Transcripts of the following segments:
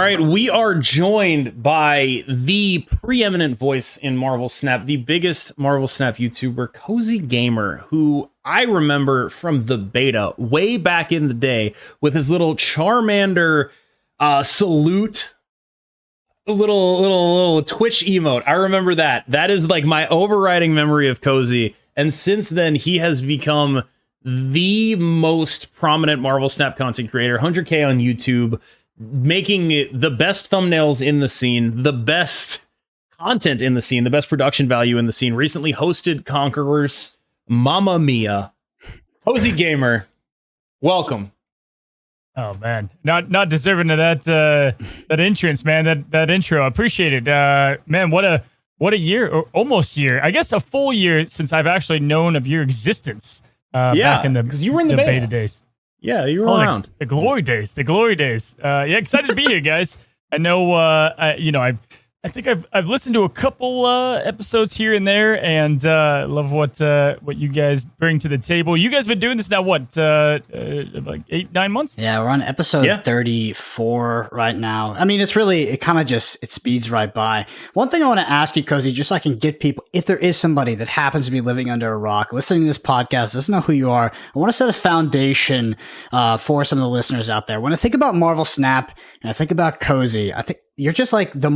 right, we are joined by the preeminent voice in Marvel Snap, the biggest Marvel Snap YouTuber, Cozy Gamer, who I remember from the beta way back in the day with his little Charmander salute, little Twitch emote. I remember that. That is like my overriding memory of Cozy. And since then, he has become the most prominent Marvel Snap content creator, 100K on YouTube, making the best thumbnails in the scene, the best content in the scene, the best production value in the scene. Recently hosted Conquerors, Mamma Mia. Cozy Gamer, welcome. Oh man, not deserving of that entrance, man. That intro, I appreciate it. Man, what a year, or almost year. I guess a full year since I've actually known of your existence. Back in because you were in the beta days. Yeah, you were around. The glory days. Yeah, excited to be here, guys. I know. I think I've listened to a couple episodes here and there, and love what you guys bring to the table. You guys been doing this now, what, like 8-9 months? Yeah, we're on episode 34 right now. I mean, it speeds right by. One thing I want to ask you, Cozy, just so I can get people, if there is somebody that happens to be living under a rock, listening to this podcast, doesn't know who you are, I want to set a foundation for some of the listeners out there. When I think about Marvel Snap and I think about Cozy, I think you're just like you're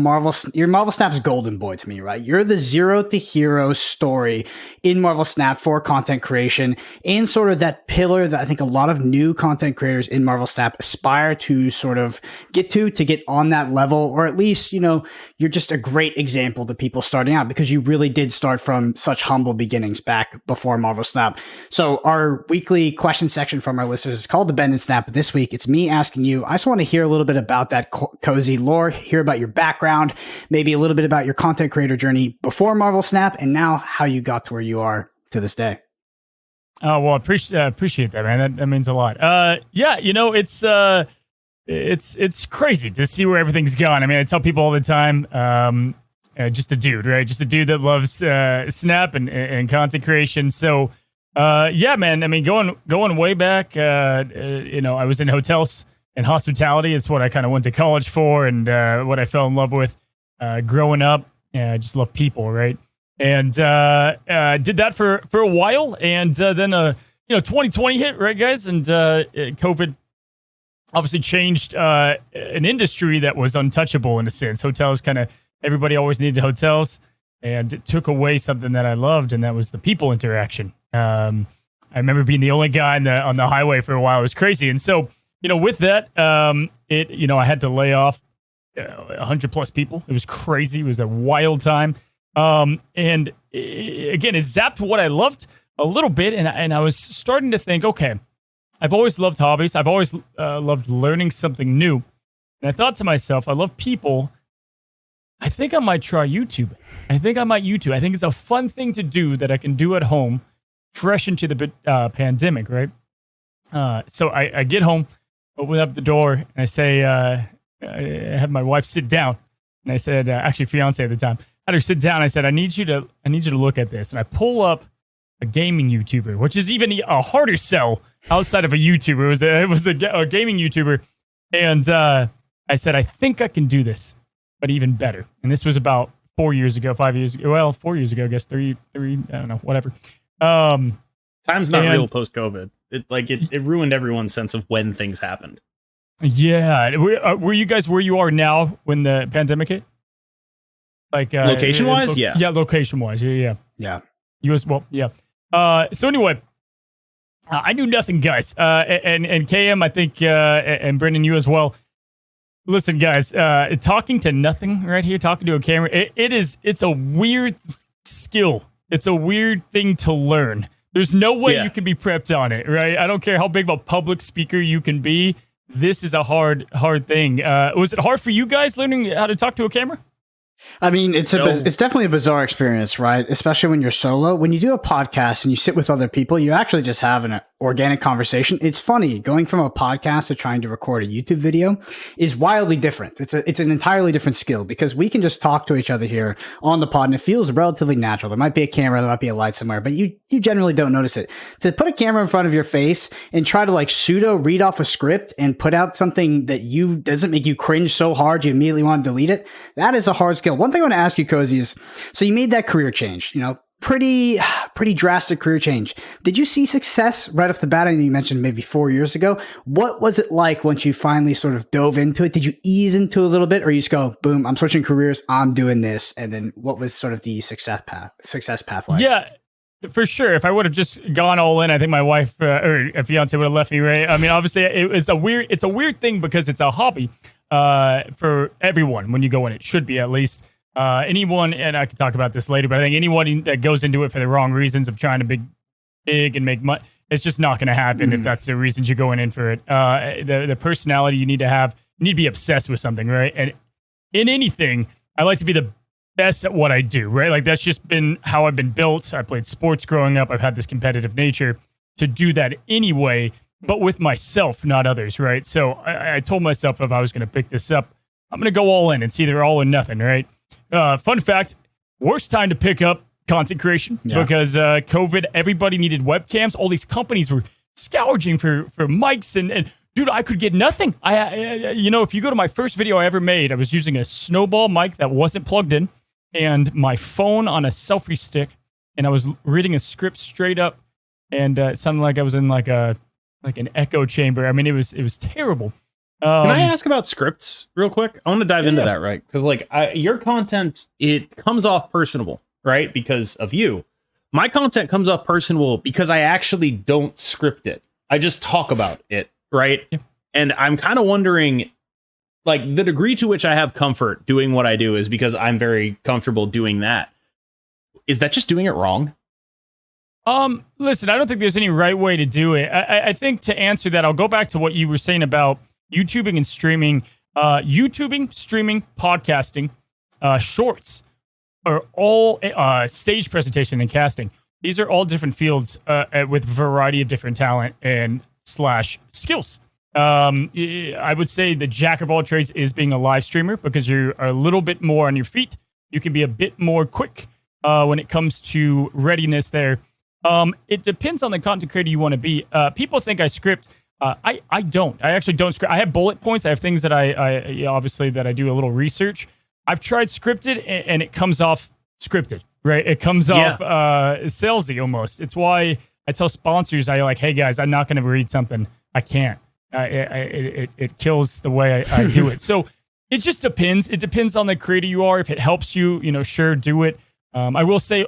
Marvel Snap's golden boy to me, right? You're the zero to hero story in Marvel Snap for content creation, and sort of that pillar that I think a lot of new content creators in Marvel Snap aspire to sort of get on that level, or at least, you're just a great example to people starting out, because you really did start from such humble beginnings back before Marvel Snap. So our weekly question section from our listeners is called the Bend and Snap. This week, it's me asking you. I just want to hear a little bit about that Cozy lore, hear about your background, maybe a little bit about your content creator journey before Marvel Snap, and now how you got to where you are to this day. Oh, well, appreciate that, man. That means a lot. It's crazy to see where everything's gone. I mean, I tell people all the time, just a dude, right? Just a dude that loves Snap and content creation. So, man. I mean, going way back, I was in hotels and hospitality. It's what I kind of went to college for, and what I fell in love with growing up. I just love people, right? And did that for a while, and then 2020 hit, right, guys? And COVID obviously changed an industry that was untouchable in a sense. Hotels, everybody always needed hotels, and it took away something that I loved, and that was the people interaction. I remember being the only guy on the highway for a while. It was crazy, and so. With that, I had to lay off 100 plus people. It was crazy. It was a wild time. And again, it zapped what I loved a little bit. And I was starting to think, okay, I've always loved hobbies. I've always loved learning something new. And I thought to myself, I love people. I think I might try YouTube. I think it's a fun thing to do that I can do at home, fresh into the pandemic, right? So I get home, open up the door, and I say, I had my wife sit down, and I said, actually fiance at the time, I had her sit down. I said, I need you to look at this. And I pull up a gaming YouTuber, which is even a harder sell outside of a YouTuber. It was a gaming YouTuber. And I said, I think I can do this, but even better. And this was about 4 years ago, 5 years ago. Well, 4 years ago, I guess, three, I don't know, whatever. Time's not real post-COVID. It ruined everyone's sense of when things happened. Yeah. Were you guys where you are now when the pandemic hit? Like location-wise? Yeah. Yeah, location-wise. Yeah. Yeah. So anyway, I knew nothing, guys. And KM, I think, and Brendan, you as well. Listen, guys, talking to nothing right here, talking to a camera, it's a weird skill. It's a weird thing to learn. There's no way you can be prepped on it, right? I don't care how big of a public speaker you can be. This is a hard thing. Was it hard for you guys learning how to talk to a camera? I mean, it's definitely a bizarre experience, right? Especially when you're solo. When you do a podcast and you sit with other people, you actually just have organic conversation. It's funny, going from a podcast to trying to record a YouTube video is wildly different. It's an entirely different skill because we can just talk to each other here on the pod and it feels relatively natural. There might be a camera, there might be a light somewhere, but you generally don't notice it. To put a camera in front of your face and try to like pseudo read off a script and put out something that doesn't make you cringe so hard you immediately want to delete it, that is a hard skill. One thing I want to ask you, Cozy, is so you made that career change, pretty drastic career change. Did you see success right off the bat? And you mentioned maybe 4 years ago. What was it like once you finally sort of dove into it? Did you ease into a little bit, or you just go, boom, I'm switching careers, I'm doing this? And then what was sort of the success path like? Yeah, for sure. If I would have just gone all in, I think my wife or a fiance would have left me, right? I mean, obviously it's a weird thing because it's a hobby for everyone when you go in. It should be, at least. Anyone, and I can talk about this later, but I think anyone that goes into it for the wrong reasons of trying to be big and make money, it's just not going to happen if that's the reasons you're going in for it. The personality you need to have, you need to be obsessed with something, right? And in anything, I like to be the best at what I do, right? Like that's just been how I've been built. I played sports growing up. I've had this competitive nature to do that anyway, but with myself, not others, right? So I told myself if I was going to pick this up, I'm going to go all in. It's either all or nothing, right? Fun fact, worst time to pick up content creation because COVID, everybody needed webcams. All these companies were scourging for mics and dude, I could get nothing. If you go to my first video I ever made, I was using a snowball mic that wasn't plugged in and my phone on a selfie stick, and I was reading a script straight up, and it sounded like I was in like an echo chamber. I mean, it was terrible. Can I ask about scripts real quick? I want to dive into that, right? Because your content, it comes off personable, right? Because of you. My content comes off personable because I actually don't script it. I just talk about it, right? Yeah. And I'm kind of wondering, like, the degree to which I have comfort doing what I do is because I'm very comfortable doing that. Is that just doing it wrong? Listen, I don't think there's any right way to do it. I think to answer that, I'll go back to what you were saying about YouTubing and streaming. YouTubing, streaming, podcasting, shorts are all stage presentation and casting. These are all different fields with a variety of different talent and / skills. I would say the jack of all trades is being a live streamer because you're a little bit more on your feet. You can be a bit more quick when it comes to readiness there. It depends on the content creator you want to be. People think I script. I don't. I actually don't script. I have bullet points. I have things that I obviously that I do a little research. I've tried scripted and it comes off scripted, right? It comes off salesy almost. It's why I tell sponsors, hey guys, I'm not going to read something. I can't. It kills the way I do it. So it just depends. It depends on the creator you are. If it helps you, sure, do it. I will say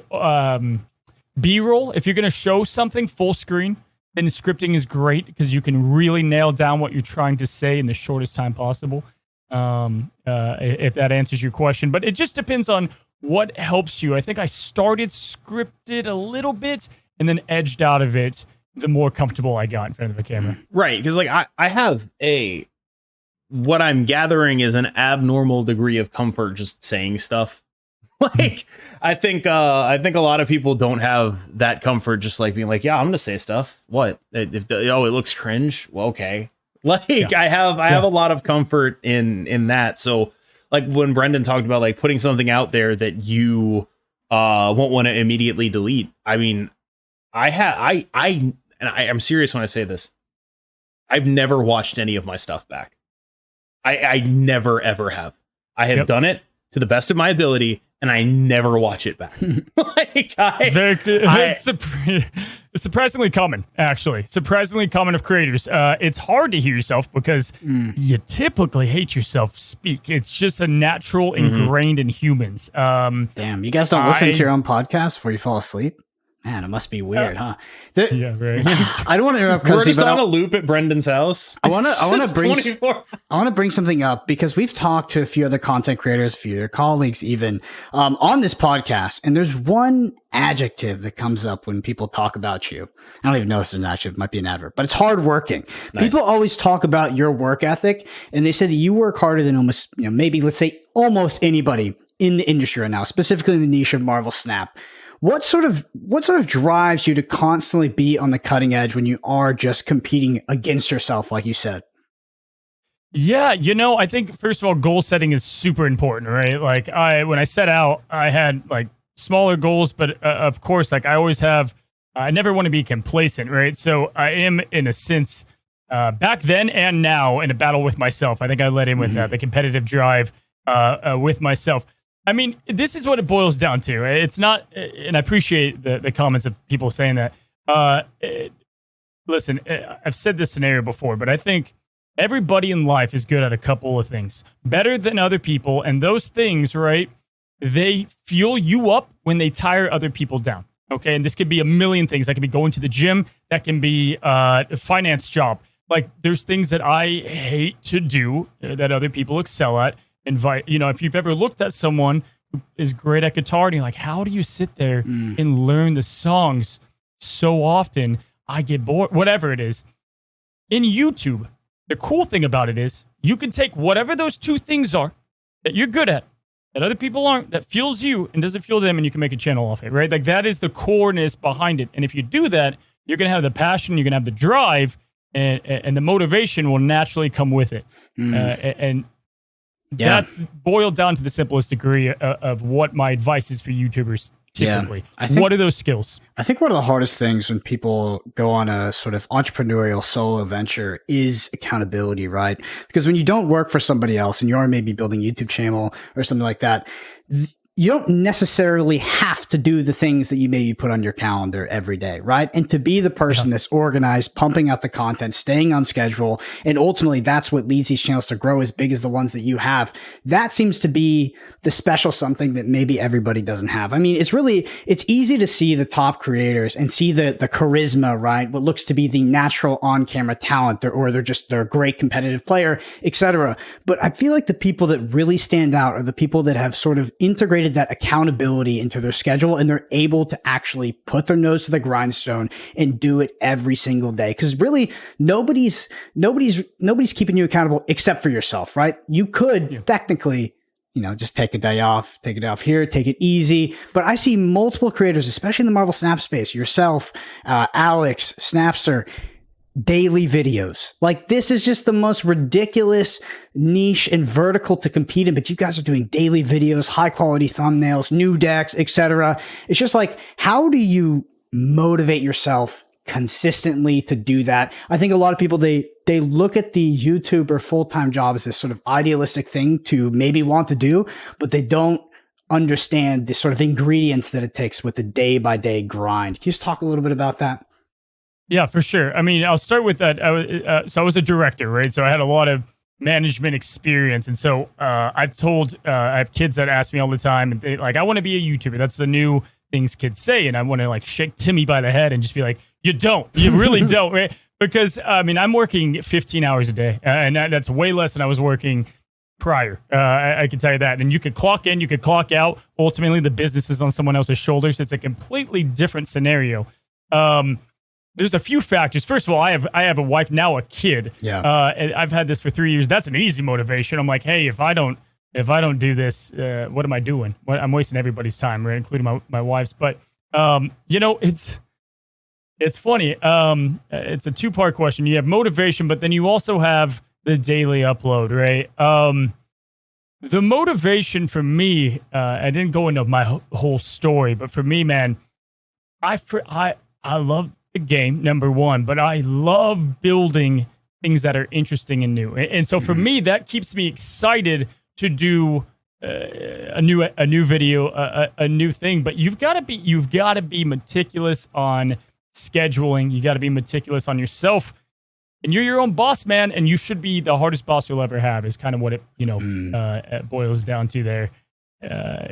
B-roll, if you're going to show something full screen, then scripting is great because you can really nail down what you're trying to say in the shortest time possible, if that answers your question. But it just depends on what helps you. I think I started scripted a little bit and then edged out of it the more comfortable I got in front of the camera. Right, because I have what I'm gathering is an abnormal degree of comfort just saying stuff. I think a lot of people don't have that comfort, just like being like, yeah, I'm gonna say stuff. What? It looks cringe. Well, okay. I have a lot of comfort in that. So like when Brendan talked about like putting something out there that you won't want to immediately delete. I mean, I'm serious when I say this. I've never watched any of my stuff back. I never ever have. I have done it to the best of my ability, and I never watch it back. It's surprisingly common, actually. Surprisingly common of creators. It's hard to hear yourself because you typically hate yourself speak. It's just a natural ingrained in humans. Damn, you guys don't listen to your own podcast before you fall asleep? Man, it must be weird, huh? Yeah, right. I don't want to interrupt. We're just on a loop at Brendan's house. I want to bring something up because we've talked to a few other content creators, a few of their colleagues, even on this podcast, and there's one adjective that comes up when people talk about you. I don't even know if it's an adjective; it might be an adverb, but it's hardworking. Nice. People always talk about your work ethic, and they say that you work harder than almost, maybe let's say almost anybody in the industry right now, specifically in the niche of Marvel Snap. what sort of drives you to constantly be on the cutting edge when you are just competing against yourself, like you said? Yeah, I think first of all, goal setting is super important, right? Like when I set out, I had like smaller goals, but of course, like I never want to be complacent, right? So I am, in a sense, back then and now, in a battle with myself. I think I let in with that, the competitive drive with myself. I mean, this is what it boils down to. It's not, and I appreciate the comments of people saying that. Listen, I've said this scenario before, but I think everybody in life is good at a couple of things, better than other people. And those things, right, they fuel you up when they tire other people down. Okay. And this could be a million things. That could be going to the gym. That can be a finance job. Like, there's things that I hate to do that other people excel at. If you've ever looked at someone who is great at guitar and you're like, how do you sit there and learn the songs so often? I get bored, whatever it is. In YouTube, the cool thing about it is you can take whatever those two things are that you're good at, that other people aren't, that fuels you and doesn't fuel them, and you can make a channel off it, right? Like, that is the coreness behind it. And if you do that, you're going to have the passion, you're going to have the drive, and the motivation will naturally come with it. That's boiled down to the simplest degree of what my advice is for YouTubers typically. What are those skills? I think one of the hardest things when people go on a sort of entrepreneurial solo venture is accountability, right? Because when you don't work for somebody else and you are maybe building a YouTube channel or something like that, you don't necessarily have to do the things that you maybe put on your calendar every day, right? And to be the person that's organized, pumping out the content, staying on schedule, and ultimately that's what leads these channels to grow as big as the ones that you have. That seems to be the special something that maybe everybody doesn't have. I mean, it's easy to see the top creators and see the charisma, right? What looks to be the natural on-camera talent, or they're a great competitive player, etc. But I feel like the people that really stand out are the people that have sort of integrated that accountability into their schedule, and they're able to actually put their nose to the grindstone and do it every single day. Because really, nobody's keeping you accountable except for yourself, right? You could technically, just take a day off here, take it easy. But I see multiple creators, especially in the Marvel Snap space, yourself, Alex, Snapster, daily videos. Like, this is just the most ridiculous niche and vertical to compete in, but you guys are doing daily videos, high quality thumbnails, new decks, etc. It's just like, how do you motivate yourself consistently to do that? I think a lot of people, they look at the YouTuber full-time job as this sort of idealistic thing to maybe want to do, but they don't understand the sort of ingredients that it takes with the day-by-day grind. Can you just talk a little bit about that? Yeah, for sure. I mean, I'll start with that. I was a director, right? So I had a lot of management experience. And so I have kids that ask me all the time, and they like, I want to be a YouTuber. That's the new things kids say. And I want to like shake Timmy by the head and just be like, you really don't, right? Because I mean, I'm working 15 hours a day, and that's way less than I was working prior. I can tell you that. And you could clock in, you could clock out. Ultimately, the business is on someone else's shoulders. It's a completely different scenario. There's a few factors. First of all, I have a wife, now a kid. Yeah. And I've had this for 3 years. That's an easy motivation. I'm like, hey, if I don't do this, what am I doing? I'm wasting everybody's time, right? Including my wife's. But it's funny. It's a two-part question. You have motivation, but then you also have the daily upload, right? The motivation for me, I didn't go into my whole story, but for me, man, I love the game, number one, but I love building things that are interesting and new. And so for me, that keeps me excited to do a new video, a new thing. But you've got to be meticulous on scheduling. You got to be meticulous on yourself, and you're your own boss, man. And you should be the hardest boss you'll ever have. Is kind of what it boils down to there.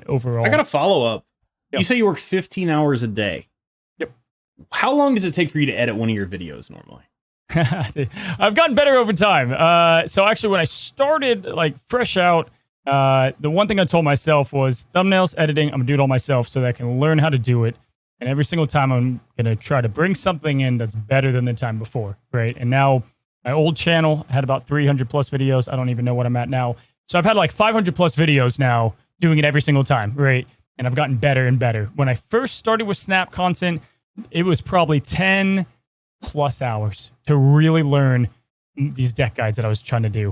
Overall, I got a follow up. Yep. You say you work 15 hours a day. Yep. How long does it take for you to edit one of your videos normally? I've gotten better over time. So actually, when I started, like fresh out, the one thing I told myself was thumbnails, editing, I'm gonna do it all myself so that I can learn how to do it. And every single time I'm gonna try to bring something in that's better than the time before, right? And now my old channel had about 300 plus videos. I don't even know what I'm at now. So I've had like 500 plus videos now, doing it every single time, right? and I've gotten better and better. When I first started with Snap content, it was probably 10 plus hours to really learn these deck guides that I was trying to do,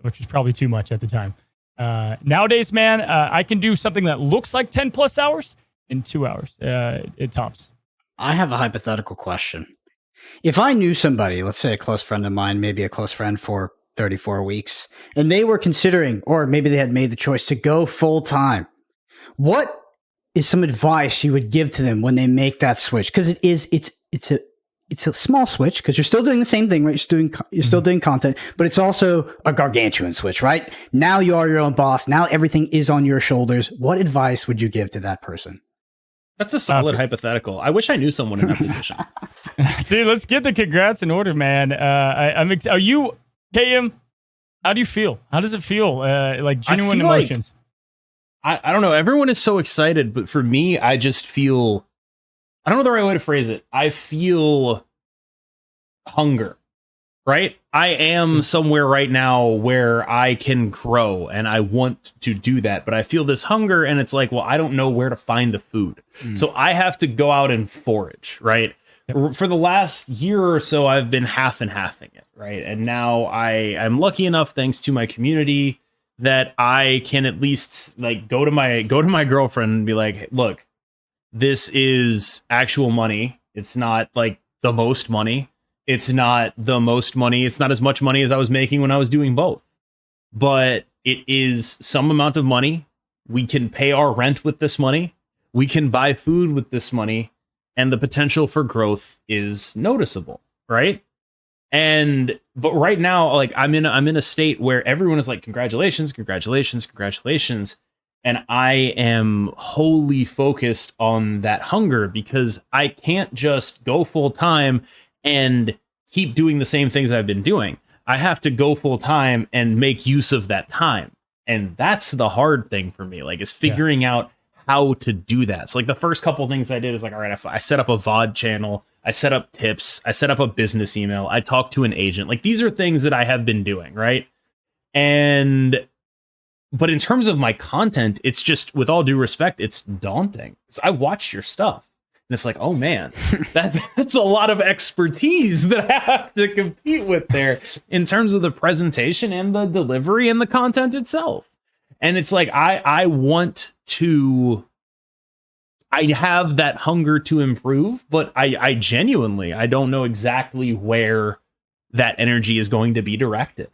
which was probably too much at the time. Nowadays, man, I can do something that looks like 10 plus hours in 2 hours. It tops. I have a hypothetical question. If I knew somebody, let's say a close friend of mine, maybe a close friend for 34 weeks, and they were considering, or maybe they had made the choice to go full time, what is some advice you would give to them when they make that switch? Because it's a small switch, because you're still doing the same thing, right? You're still doing content, but it's also a gargantuan switch, right? Now you are your own boss. Now everything is on your shoulders. What advice would you give to that person? That's a solid hypothetical. I wish I knew someone in that position. Dude, let's get the congrats in order, man. Are you, KM? How do you feel? How does it feel? Like genuine emotions. I don't know. Everyone is so excited, but for me, I just feel, I don't know the right way to phrase it. I feel hunger, right? I am somewhere right now where I can grow and I want to do that, but I feel this hunger and it's like, well, I don't know where to find the food. So I have to go out and forage, right? Yep. For the last year or so, I've been half and halving it, right? And now I'm lucky enough, thanks to my community, that I can at least like go to my girlfriend and be like, look, this is actual money. It's not like the most money. It's not the most money. It's not as much money as I was making when I was doing both. But it is some amount of money. We can pay our rent with this money. We can buy food with this money. And the potential for growth is noticeable, right? But right now, like I'm in a state where everyone is like, congratulations, congratulations, congratulations. And I am wholly focused on that hunger because I can't just go full time and keep doing the same things I've been doing. I have to go full time and make use of that time. And that's the hard thing for me, like, is figuring out how to do that. So like the first couple things I did is like, all right, I set up a VOD channel, I set up tips, I set up a business email, I talked to an agent. Like these are things that I have been doing, right? But in terms of my content, it's just, with all due respect, it's daunting. So I watch your stuff and it's like, oh man, that's a lot of expertise that I have to compete with there in terms of the presentation and the delivery and the content itself. And it's like, I have that hunger to improve, but I genuinely, I don't know exactly where that energy is going to be directed.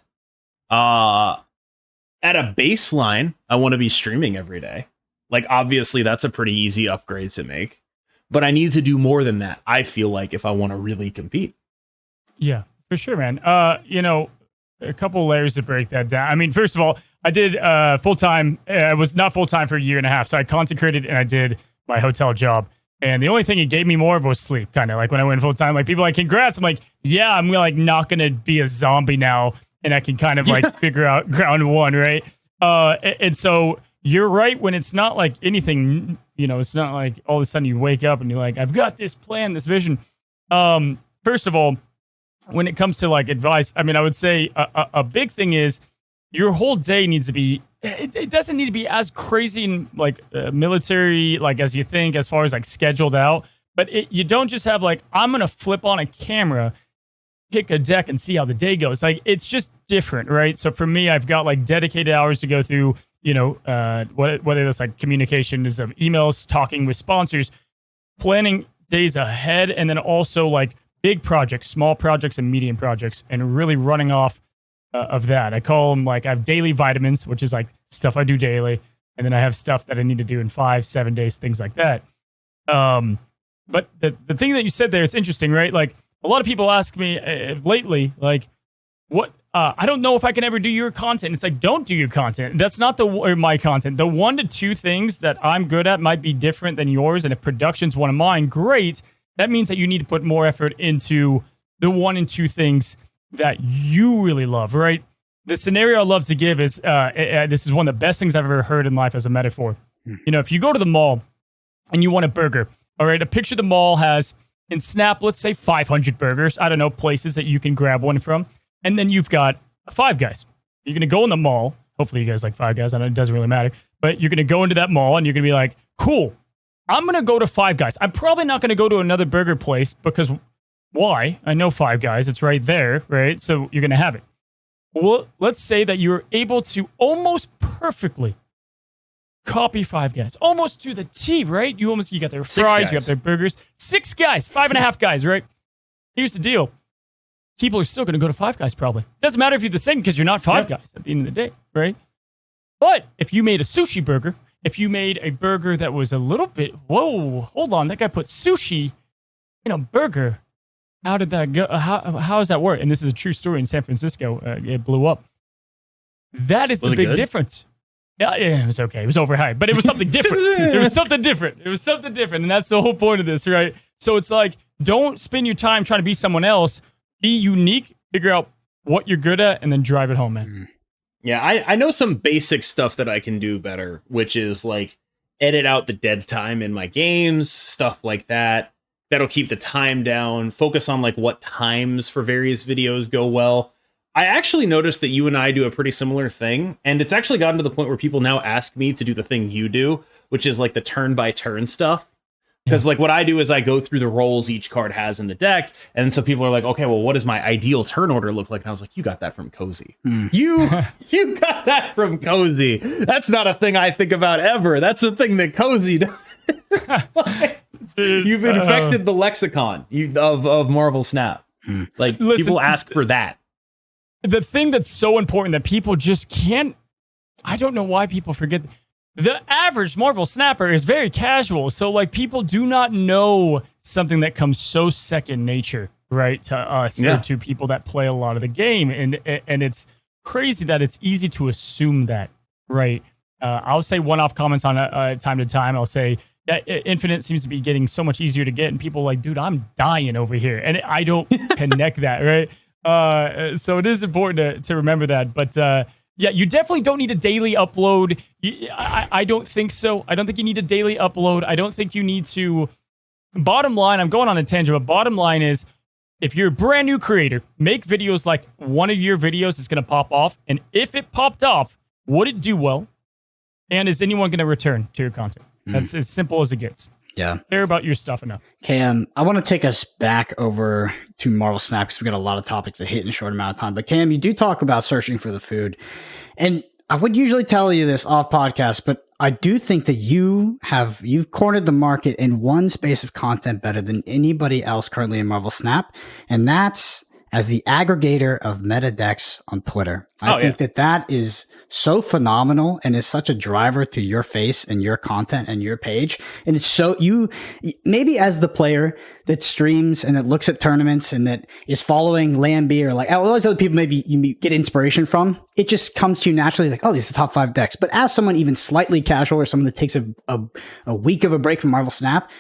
At a baseline, I want to be streaming every day. Like, obviously, that's a pretty easy upgrade to make. But I need to do more than that, I feel like, if I want to really compete. Yeah, for sure, man. A couple layers to break that down. I mean, first of all, I did full-time. I was not full-time for a year and a half. So I consecrated and I did my hotel job. And the only thing it gave me more of was sleep, kind of like when I went full-time. Like, people are like, congrats. I'm like, yeah, I'm like not going to be a zombie now. And I can kind of like figure out ground one, right? And so you're right when it's not like anything, it's not like all of a sudden you wake up and you're like, I've got this plan, this vision. First of all, when it comes to like advice, I mean, I would say a big thing is your whole day needs to be, it doesn't need to be as crazy and like military, like as you think, as far as like scheduled out, but you don't just have like, I'm going to flip on a camera, pick a deck and see how the day goes. Like, it's just different, right? So for me, I've got like dedicated hours to go through, whether that's like communications of emails, talking with sponsors, planning days ahead, and then also like big projects, small projects, and medium projects, and really running off of that. I call them like, I have daily vitamins, which is like stuff I do daily, and then I have stuff that I need to do in 5-7 days, things like that. But the thing that you said there, it's interesting, right? Like, a lot of people ask me lately, like, what? I don't know if I can ever do your content. It's like, don't do your content. That's not my content. The 1 to 2 things that I'm good at might be different than yours. And if production's one of mine, great. That means that you need to put more effort into the 1 and 2 things that you really love, right? The scenario I love to give is, this is one of the best things I've ever heard in life as a metaphor. If you go to the mall and you want a burger, all right, a picture the mall has, in Snap, let's say 500 burgers. I don't know, places that you can grab one from. And then you've got Five Guys. You're going to go in the mall. Hopefully you guys like Five Guys. I know it doesn't really matter. but you're going to go into that mall and you're going to be like, cool, I'm going to go to Five Guys. I'm probably not going to go to another burger place because why? I know Five Guys. It's right there, right? So you're going to have it. Well, let's say that you're able to almost perfectly copy Five Guys, almost to the T, right? You got their fries, you got their burgers. 6 guys, 5.5 guys, right? Here's the deal. People are still going to go to Five Guys probably. Doesn't matter if you're the same because you're not Five Guys at the end of the day, right? But if you made a sushi burger, if you made a burger that was a little bit, whoa, hold on, that guy put sushi in a burger. How did that go? How does that work? And this is a true story in San Francisco. It blew up. That is the big difference. Yeah, it was okay. It was overhyped, but it was something different. It was something different. And that's the whole point of this, right? So it's like, don't spend your time trying to be someone else. Be unique, figure out what you're good at, and then drive it home, man. Yeah, I know some basic stuff that I can do better, which is like edit out the dead time in my games, stuff like that. That'll keep the time down, focus on like what times for various videos go well. I actually noticed that you and I do a pretty similar thing, and it's actually gotten to the point where people now ask me to do the thing you do, which is like the turn-by-turn stuff. Because like what I do is I go through the roles each card has in the deck, and so people are like, okay, well, what does my ideal turn order look like? And I was like, you got that from Cozy. You got that from Cozy. That's not a thing I think about ever. That's a thing that Cozy does. You've infected the lexicon of Marvel Snap. Like, listen, people ask for that. The thing that's so important that people just can't, I don't know why people forget. The average Marvel Snapper is very casual. So, like, people do not know something that comes so second nature, right, to us or to people that play a lot of the game. And it's crazy that it's easy to assume that, right? I'll say one-off comments on time to time. I'll say that Infinite seems to be getting so much easier to get. And people are like, dude, I'm dying over here. And I don't connect that, right? So it is important to remember that. But yeah, you definitely don't need a daily upload. I don't think so. I don't think you need a daily upload. I don't think you need to. Bottom line, I'm going on a tangent, but bottom line is, if you're a brand new creator, make videos like one of your videos is going to pop off. And if it popped off, would it do well? And is anyone going to return to your content? That's as simple as it gets. Yeah. Care about your stuff enough. Okay, I want to take us back over to Marvel Snap because we got a lot of topics to hit in a short amount of time. But Cam, you do talk about searching for the food. And I would usually tell you this off podcast, but I do think that you've cornered the market in one space of content better than anybody else currently in Marvel Snap. And that's as the aggregator of meta decks on Twitter. I think that is so phenomenal and is such a driver to your face and your content and your page. And it's so maybe as the player that streams and that looks at tournaments and that is following Lambie or like all those other people maybe you get inspiration from, it just comes to you naturally like, oh, these are the top 5 decks. But as someone even slightly casual or someone that takes a week of a break from Marvel Snap,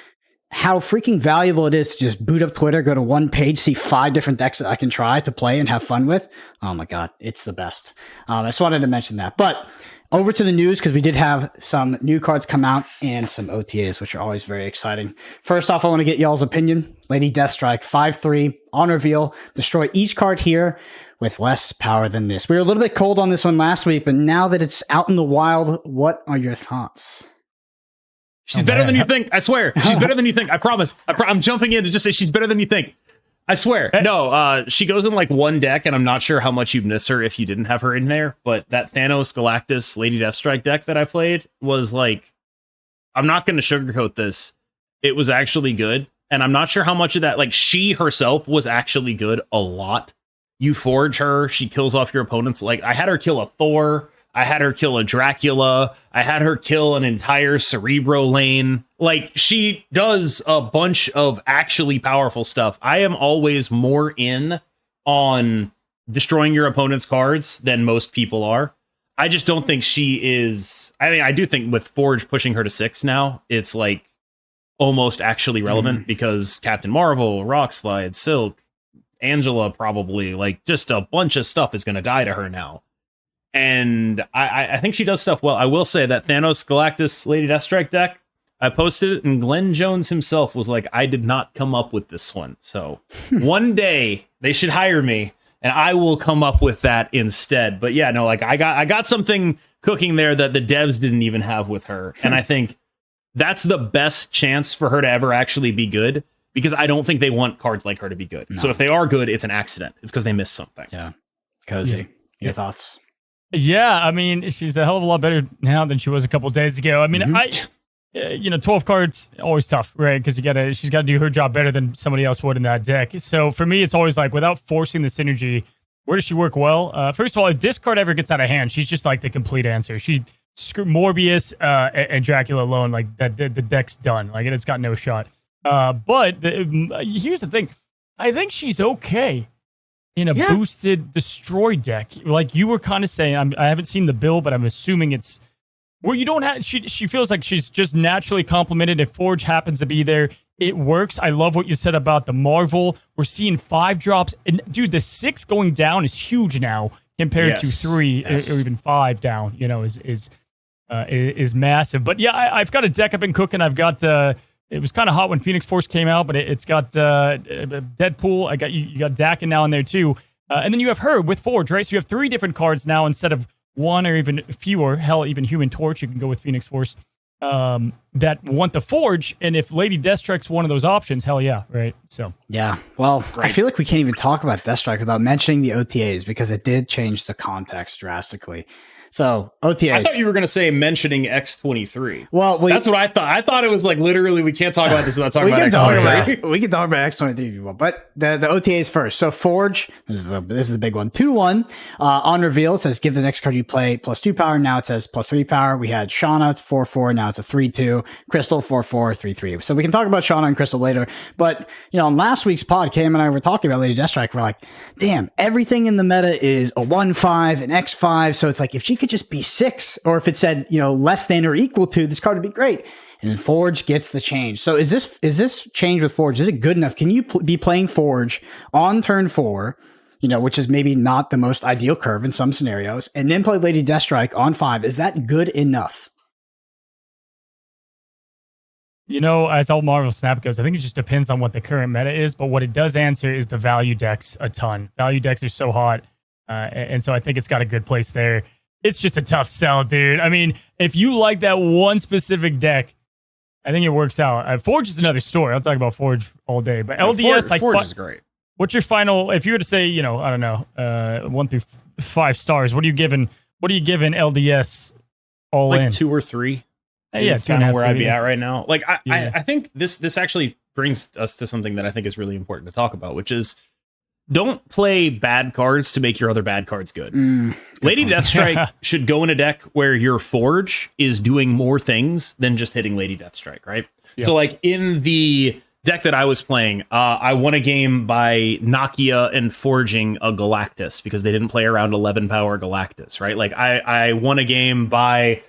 how freaking valuable it is to just boot up Twitter, go to one page, see 5 different decks that I can try to play and have fun with. Oh my God, it's the best. I just wanted to mention that. But over to the news, because we did have some new cards come out and some OTAs, which are always very exciting. First off, I want to get y'all's opinion. Lady Deathstrike, 5/3, on reveal. Destroy each card here with less power than this. We were a little bit cold on this one last week, but now that it's out in the wild, what are your thoughts? She's better than you think. I swear. She's better than you think. I promise. I'm jumping in to just say she's better than you think. I swear. No, she goes in like one deck, and I'm not sure how much you'd miss her if you didn't have her in there. But that Thanos Galactus Lady Deathstrike deck that I played was like, I'm not going to sugarcoat this. It was actually good. And I'm not sure how much of that, like, she herself was actually good a lot. You forge her, she kills off your opponents. Like, I had her kill a Thor. I had her kill a Dracula. I had her kill an entire Cerebro lane. Like, she does a bunch of actually powerful stuff. I am always more in on destroying your opponent's cards than most people are. I just don't think she is. I mean, I do think with Forge pushing her to 6 now, it's like almost actually relevant because Captain Marvel, Rockslide, Silk, Angela probably, like, just a bunch of stuff is going to die to her now. And I think she does stuff well. I will say that Thanos Galactus Lady Deathstrike deck, I posted it, and Glenn Jones himself was like, I did not come up with this one. So one day they should hire me, and I will come up with that instead. But yeah, no, like I got something cooking there that the devs didn't even have with her, and I think that's the best chance for her to ever actually be good, because I don't think they want cards like her to be good. No. So if they are good, it's an accident. It's because they missed something. Yeah. Cozy, your thoughts? Yeah, I mean, she's a hell of a lot better now than she was a couple of days ago. I mean, 12 cards, always tough, right? Because she's got to do her job better than somebody else would in that deck. So for me, it's always like, without forcing the synergy, where does she work well? First of all, if this card ever gets out of hand, she's just like the complete answer. She Morbius and Dracula alone, like that, the deck's done. Like it's got no shot. But here's the thing, I think she's okay in a boosted destroy deck. Like you were kind of saying, I haven't seen the build, but I'm assuming it's where you don't have, she feels like she's just naturally complemented. If Forge happens to be there, it works. I love what you said about the Marvel. We're seeing 5 drops, and dude, the 6 going down is huge now compared to 3 or even 5 down. You know, is massive. But yeah, I've got a deck I've been cooking. I've got it was kind of hot when Phoenix Force came out, but it's got Deadpool. I got you got Dakin now in there too, and then you have her with Forge, right? So you have 3 different cards now instead of 1 or even fewer. Hell, even Human Torch, you can go with Phoenix Force. That want the Forge, and if Lady Deathstrike's one of those options, hell yeah, right? So yeah, well, I feel like we can't even talk about Deathstrike without mentioning the OTAs, because it did change the context drastically. So OTAs. I thought you were going to say mentioning X23. Well, that's what I thought. I thought it was like literally we can't talk about this without talking about X23. We can talk about X23 if you want, but the OTAs first. So Forge, this is the big one. 2/1 on reveal, it says give the next card you play +2 power. Now it says +3 power. We had Shauna, it's 4/4. Now it's a 3/2. Crystal 4/4 3/3. So we can talk about Shauna and Crystal later. But on last week's pod, Cam and I were talking about Lady Deathstrike. We're like, damn, everything in the meta is a 1/5, an X5. So it's like if she could just be 6, or if it said less than or equal to, this card would be great. And then Forge gets the change. So is this change with Forge, is it good enough? Can you be playing Forge on turn 4, which is maybe not the most ideal curve in some scenarios, and then play Lady Deathstrike on 5? Is that good enough? As all Marvel Snap goes, I think it just depends on what the current meta is, but what it does answer is the value decks a ton. Value decks are so hot, and so I think it's got a good place there. It's just a tough sell, dude. I mean, if you like that one specific deck, I think it works out. Forge is another story. I'll talk about Forge all day. But LDS, Forge is great. What's your final? If you were to say, I don't know, 1 through 5 stars, what are you giving? What are you giving LDS all in? 2 or 3. Yeah, it's kind of where I'd be at right now. Like, I think this actually brings us to something that I think is really important to talk about, which is, don't play bad cards to make your other bad cards good. Lady Deathstrike should go in a deck where your Forge is doing more things than just hitting Lady Deathstrike, right? Yeah. So like in the deck that I was playing, I won a game by Nakia and forging a Galactus because they didn't play around 11 power Galactus, right? Like I won a game by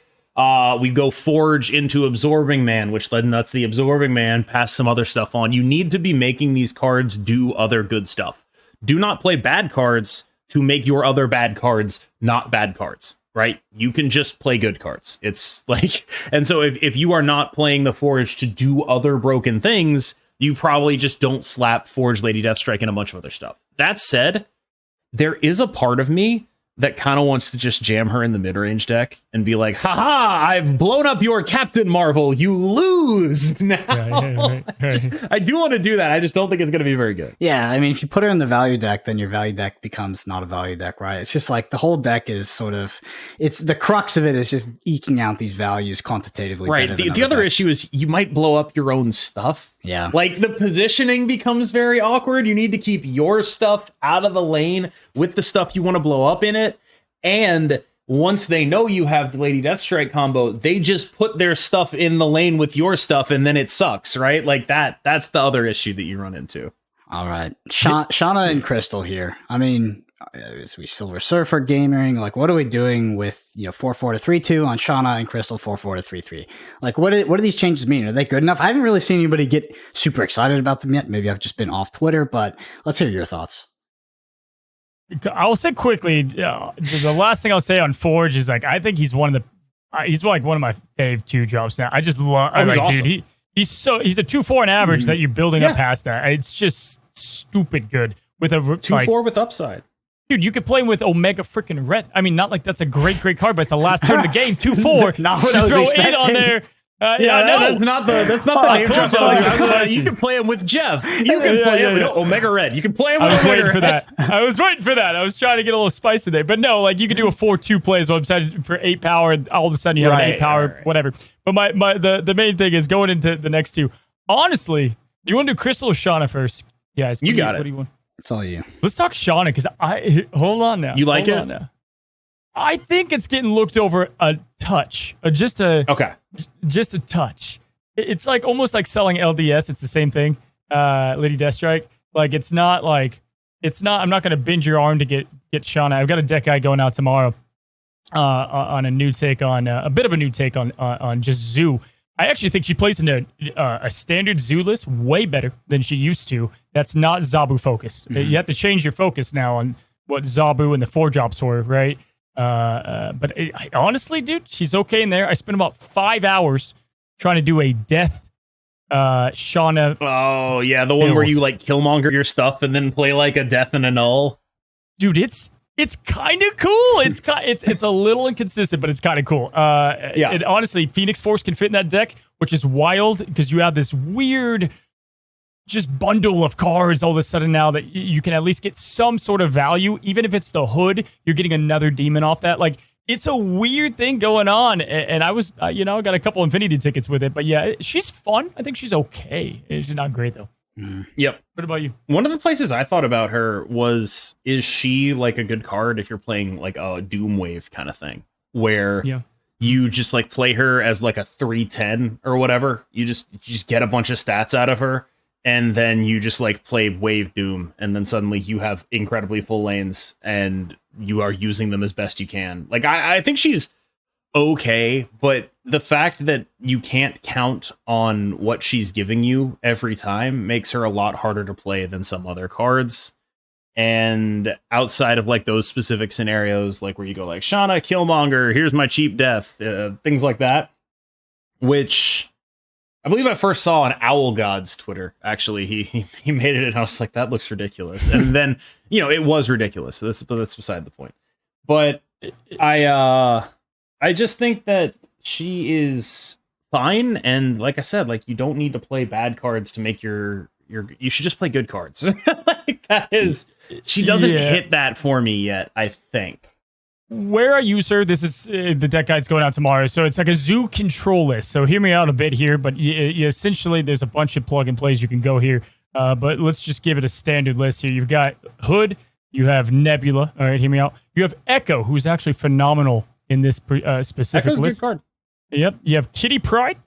we go Forge into Absorbing Man, which then lets the Absorbing Man pass some other stuff on. You need to be making these cards do other good stuff. Do not play bad cards to make your other bad cards not bad cards, right? You can just play good cards. It's like, and so if you are not playing the Forge to do other broken things, you probably just don't slap Forge, Lady Deathstrike, and a bunch of other stuff. That said, there is a part of me that kind of wants to just jam her in the mid-range deck and be like, haha, I've blown up your Captain Marvel. You lose now. Right. I do want to do that. I just don't think it's going to be very good. Yeah, I mean, if you put her in the value deck, then your value deck becomes not a value deck, right? It's just like the whole deck is sort of, it's the crux of it is just eking out these values quantitatively. Right. The other issue is you might blow up your own stuff. Yeah. Like the positioning becomes very awkward. You need to keep your stuff out of the lane with the stuff you want to blow up in it. And once they know you have the Lady Deathstrike combo, they just put their stuff in the lane with your stuff, and then it sucks, right? Like that's the other issue that you run into. All right. Shauna and Crystal here. I mean, is we Silver Surfer gaming? Like, what are we doing with 4/4 to 3/2 on Shauna and Crystal 4/4 to 3/3? Like, what do these changes mean? Are they good enough? I haven't really seen anybody get super excited about them yet. Maybe I've just been off Twitter, but let's hear your thoughts. I'll say quickly. The last thing I'll say on Forge is like I think he's one of my fave 2 drops now. I just love. Awesome. Dude, he's a 2/4 in average that you're building up past that. It's just stupid good with a 2/4 with upside. Dude, you could play him with Omega freaking Red. I mean, not like that's a great card, but it's the last turn of the game, 2/4. Not what I was throw expecting. 8 on there. I know. that's not the name told drop. you I was spicy. You can play him with Jeff. You can play him with Omega Red. You can play him with I was Omega waiting for Red. that. I was waiting for that. I was trying to get a little spicy there. But no, like you could do a 4-2 play as well. Besides for 8 power, and all of a sudden you have an 8 power, whatever. But the main thing is going into the next two. Honestly, do you want to do Crystal or Shauna first? Guys, You got it. What do you want? It's all you. Let's talk Shauna because hold on now. You like Hold it? on now. I think it's getting looked over a touch, just a touch. It's like almost like selling LDS. It's the same thing, Lady Deathstrike. Like it's not. I'm not going to bend your arm to get Shauna. I've got a deck guy going out tomorrow on a new take on a bit of a new take on just Zoo. I actually think she plays in a standard Zoo list way better than she used to. That's not Zabu focused. Mm-hmm. You have to change your focus now on what Zabu and the 4-drops were, right? But honestly, dude, she's okay in there. I spent about 5 hours trying to do a death Shauna. Oh yeah, the one where you like Killmonger your stuff and then play like a death and a null. Dude, it's kind of cool. It's a little inconsistent, but it's kind of cool. And honestly, Phoenix Force can fit in that deck, which is wild because you have this weird just bundle of cards all of a sudden now that you can at least get some sort of value. Even if it's the hood, you're getting another demon off that. Like, it's a weird thing going on. And I was, I got a couple Infinity tickets with it. But yeah, she's fun. I think she's okay. She's not great, though. Yep. What about you? One of the places I thought about her was, is she like a good card if you're playing like a Doom Wave kind of thing, where you just like play her as like a 3/10 or whatever. You just get a bunch of stats out of her, and then you just like play Wave Doom, and then suddenly you have incredibly full lanes, and you are using them as best you can. Like I think she's okay, but the fact that you can't count on what she's giving you every time makes her a lot harder to play than some other cards. And outside of like those specific scenarios, like where you go like Shauna, Killmonger, here's my cheap death, things like that, which I believe I first saw on Owl God's Twitter. Actually, he made it, and I was like, that looks ridiculous. And then it was ridiculous. So that's beside the point. But I just think that she is fine, and like I said, like you don't need to play bad cards to make you should just play good cards. Like that is, she doesn't hit that for me yet, I think. Where I use her, this is the deck guide's going out tomorrow, so it's like a Zoo control list. So hear me out a bit here, but essentially there's a bunch of plug and plays you can go here. But let's just give it a standard list here. You've got Hood, you have Nebula. All right, hear me out. You have Echo, who's actually phenomenal in this specific Echo's list. a good card. Yep. You have Kitty Pryde.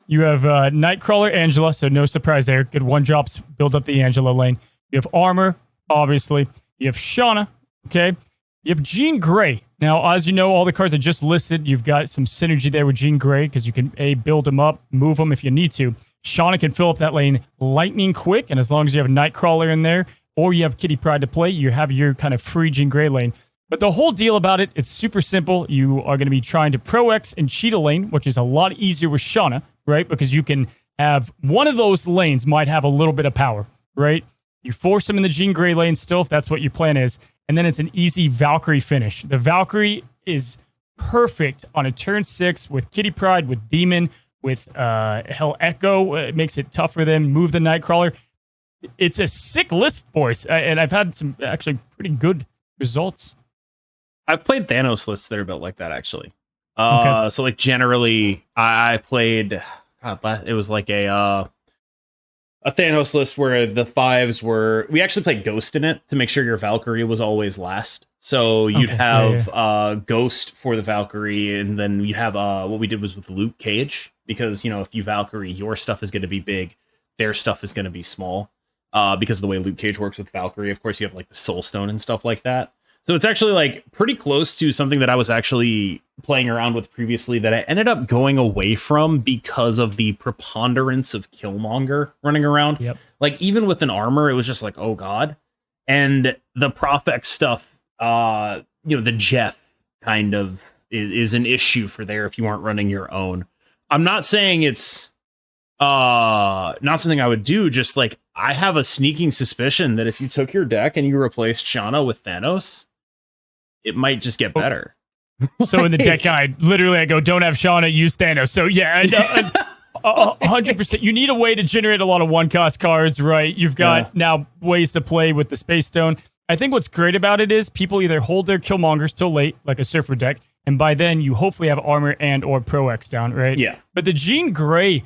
You have Nightcrawler Angela, so no surprise there. Good 1-drops, build up the Angela lane. You have Armor, obviously. You have Shauna, okay? You have Jean Grey. Now, as you know, all the cards I just listed, you've got some synergy there with Jean Grey because you can, build them up, move them if you need to. Shauna can fill up that lane lightning quick, and as long as you have Nightcrawler in there, or you have Kitty Pryde to play, you have your kind of free Jean Grey lane. But the whole deal about it, it's super simple. You are going to be trying to Pro X and cheat a lane, which is a lot easier with Shauna, right? Because you can have one of those lanes might have a little bit of power, right? You force them in the Jean Grey lane still, if that's what your plan is. And then it's an easy Valkyrie finish. The Valkyrie is perfect on a turn 6 with Kitty Pryde, with Demon, with Hell Echo. It makes it tough for them. Move the Nightcrawler. It's a sick list, boys. And I've had some actually pretty good results. I've played Thanos lists that are built like that, actually. So like generally, I played. God, it was like a Thanos list where the 5s were. We actually played Ghost in it to make sure your Valkyrie was always last. So you'd have Ghost for the Valkyrie, and then you'd have what we did was with Luke Cage, because if you Valkyrie, your stuff is going to be big, their stuff is going to be small, because of the way Luke Cage works with Valkyrie. Of course, you have like the Soul Stone and stuff like that. So it's actually like pretty close to something that I was actually playing around with previously that I ended up going away from because of the preponderance of Killmonger running around. Yep. Like even with an armor, it was just like, oh God. And the Profex stuff, the Jeff kind of is an issue for there if you aren't running your own. I'm not saying it's not something I would do, just like I have a sneaking suspicion that if you took your deck and you replaced Shauna with Thanos, it might just get better. So in the deck guide, literally, I go, don't have Shauna, use Thanos. So yeah, 100%. You need a way to generate a lot of one-cost cards, right? You've got now ways to play with the Space Stone. I think what's great about it is people either hold their Killmongers till late, like a Surfer deck, and by then you hopefully have armor and or Pro X down, right? Yeah. But the Jean Grey,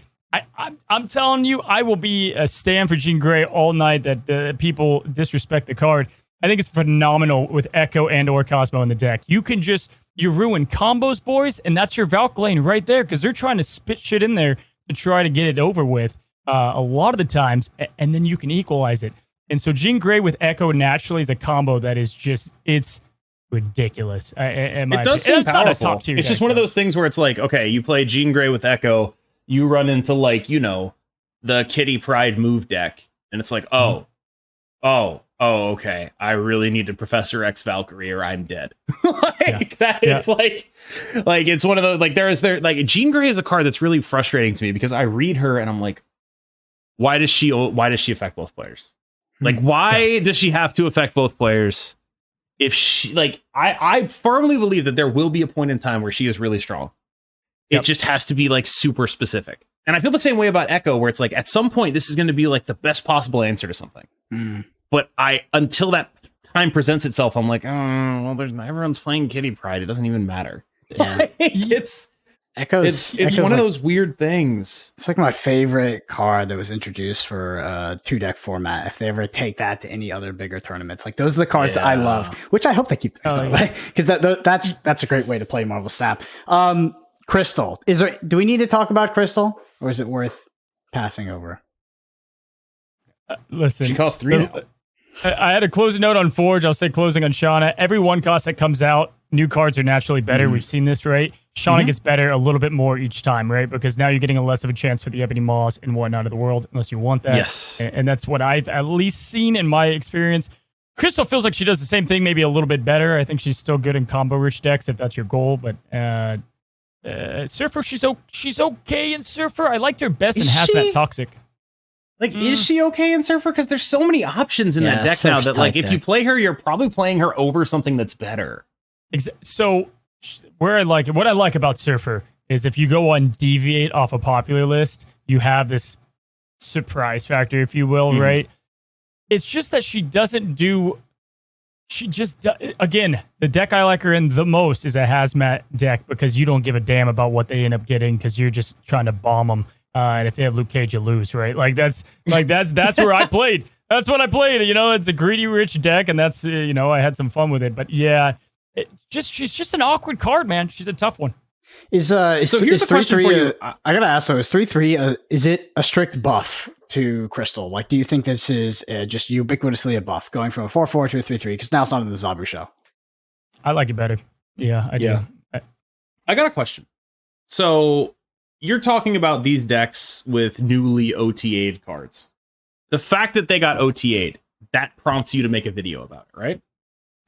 I'm telling you, I will be a stand for Jean Grey all night that people disrespect the card. I think it's phenomenal with Echo and or Cosmo in the deck. You can you ruin combos, boys, and that's your Valk lane right there because they're trying to spit shit in there to try to get it over with a lot of the times, and then you can equalize it. And so Jean Grey with Echo naturally is a combo that is just, it's ridiculous. It does seem it's powerful. not a top tier It's deck, just one of those things where it's like, okay, you play Jean Grey with Echo, you run into like, the Kitty Pride move deck, and it's like, okay, I really need to Professor X Valkyrie or I'm dead. It's like it's one of those, like Jean Grey is a card that's really frustrating to me because I read her and I'm like, why does she affect both players? Like, why does she have to affect both players? If she, like, I firmly believe that there will be a point in time where she is really strong. It just has to be like super specific. And I feel the same way about Echo, where it's like at some point this is going to be like the best possible answer to something. But until that time presents itself, I'm like, oh, well, everyone's playing Kitty Pride. It doesn't even matter. Yeah. It's Echo's one of those weird things. It's like my favorite card that was introduced for 2-deck format. If they ever take that to any other bigger tournaments, like those are the cards that I love, which I hope they keep because that's a great way to play Marvel Snap. Crystal, do we need to talk about Crystal, or is it worth passing over? Listen, She costs 3 now. I had a closing note on Forge. I'll say closing on Shauna. Every one cost that comes out, new cards are naturally better. We've seen this, right? Shauna gets better a little bit more each time, right? Because now you're getting a less of a chance for the Ebony Maws and whatnot of the world, unless you want that. Yes. And that's what I've at least seen in my experience. Crystal feels like she does the same thing, maybe a little bit better. I think she's still good in combo-rich decks, if that's your goal. But Surfer, she's okay in Surfer. I liked her best in Hazmat Toxic. Like, is she okay in Surfer? Because there's so many options in that deck now that, like, if you play her, you're probably playing her over something that's better. So, what I like about Surfer is if you go on Deviate off a popular list, you have this surprise factor, if you will, right? It's just that again, the deck I like her in the most is a Hazmat deck because you don't give a damn about what they end up getting because you're just trying to bomb them. And if they have Luke Cage, you lose, right? That's where I played. That's what I played. It's a greedy, rich deck, and that's I had some fun with it. But yeah, she's just an awkward card, man. She's a tough one. So here's a question for you. I gotta ask though: is 3/3? Is it a strict buff to Crystal? Like, do you think this is just ubiquitously a buff, going from a 4/4 to a 3/3? Because now it's not in the Zabu show. I like it better. Yeah, I do. I got a question. So you're talking about these decks with newly OTA'd cards. The fact that they got OTA'd, that prompts you to make a video about it, right?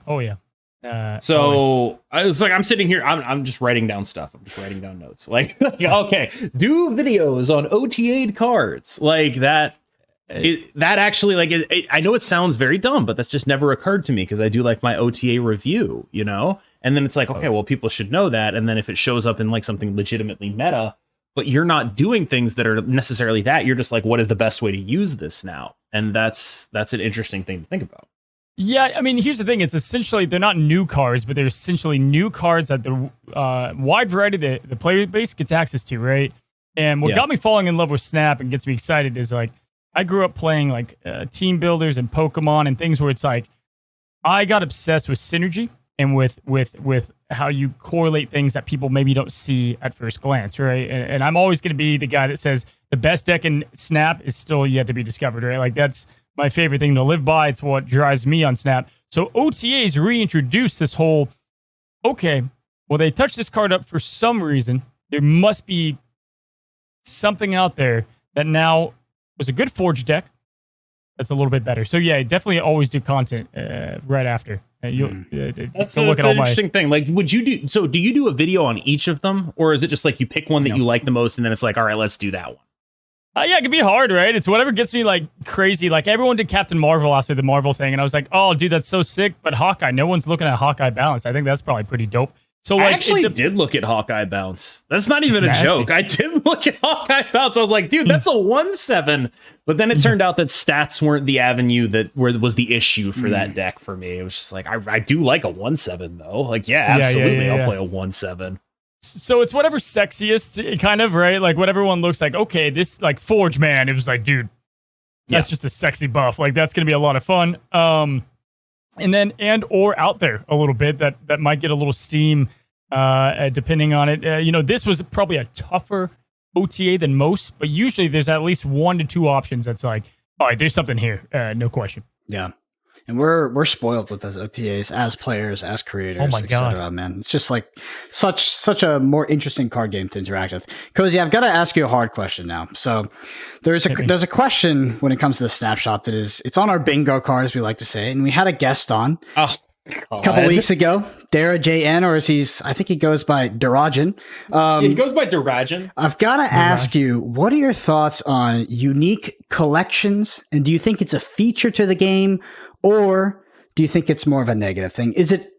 Oh, yeah. So I was like, I'm sitting here, I'm just writing down stuff. I'm just writing down notes. Like, okay, do videos on OTA'd cards. Like that actually, like, I know it sounds very dumb, but that's just never occurred to me because I do like my OTA review, And then it's like, okay, well, people should know that. And then if it shows up in like something legitimately meta, but you're not doing things that are necessarily that, you're just like, what is the best way to use this now? And that's an interesting thing to think about. Yeah, I mean, here's the thing. It's essentially, they're not new cards, but they're essentially new cards that the wide variety of the player base gets access to, right? And what got me falling in love with Snap and gets me excited is like, I grew up playing like team builders and Pokemon and things where it's like, I got obsessed with synergy and with how you correlate things that people maybe don't see at first glance, right? And I'm always going to be the guy that says the best deck in Snap is still yet to be discovered, right? Like that's my favorite thing to live by. It's what drives me on Snap. So OTAs reintroduced this whole, okay, well, they touched this card up for some reason. There must be something out there that now was a good Forge deck that's a little bit better. So yeah, definitely always do content right after. That's an interesting thing. Like, do you do a video on each of them, or is it just like you pick one that you like the most, and then it's like, all right, let's do that one? Yeah, it can be hard, right? It's whatever gets me like crazy. Like everyone did Captain Marvel after the Marvel thing, and I was like, oh, dude, that's so sick. But Hawkeye, no one's looking at Hawkeye balance. I think that's probably pretty dope. So like, I actually did look at Hawkeye bounce. That's not even a joke. I did look at Hawkeye bounce. I was like, dude, that's a 1/7. But then it turned out that stats weren't the avenue that was the issue for that deck for me. It was just like, I do like a 1/7 though. Like, yeah, absolutely, I'll play a 1/7. So it's whatever's sexiest, kind of, right? Like what everyone looks like. Okay, this like Forge Man. It was like, dude, that's just a sexy buff. Like that's gonna be a lot of fun. And then or out there a little bit that might get a little steam, depending on it. This was probably a tougher OTA than most, but usually there's at least 1 to 2 options. That's like, all right, there's something here, no question. Yeah. And we're spoiled with those OTAs as players, as creators, etc. Man, it's just like such a more interesting card game to interact with. Cozy, I've got to ask you a hard question now. So there's a question when it comes to the snapshot that it's on our bingo card, as we like to say, and we had a guest on a couple weeks ago, Dara JN, or I think he goes by Darajan. He goes by Darajan. I've got to ask you, what are your thoughts on unique collections, and do you think it's a feature to the game? Or do you think it's more of a negative thing?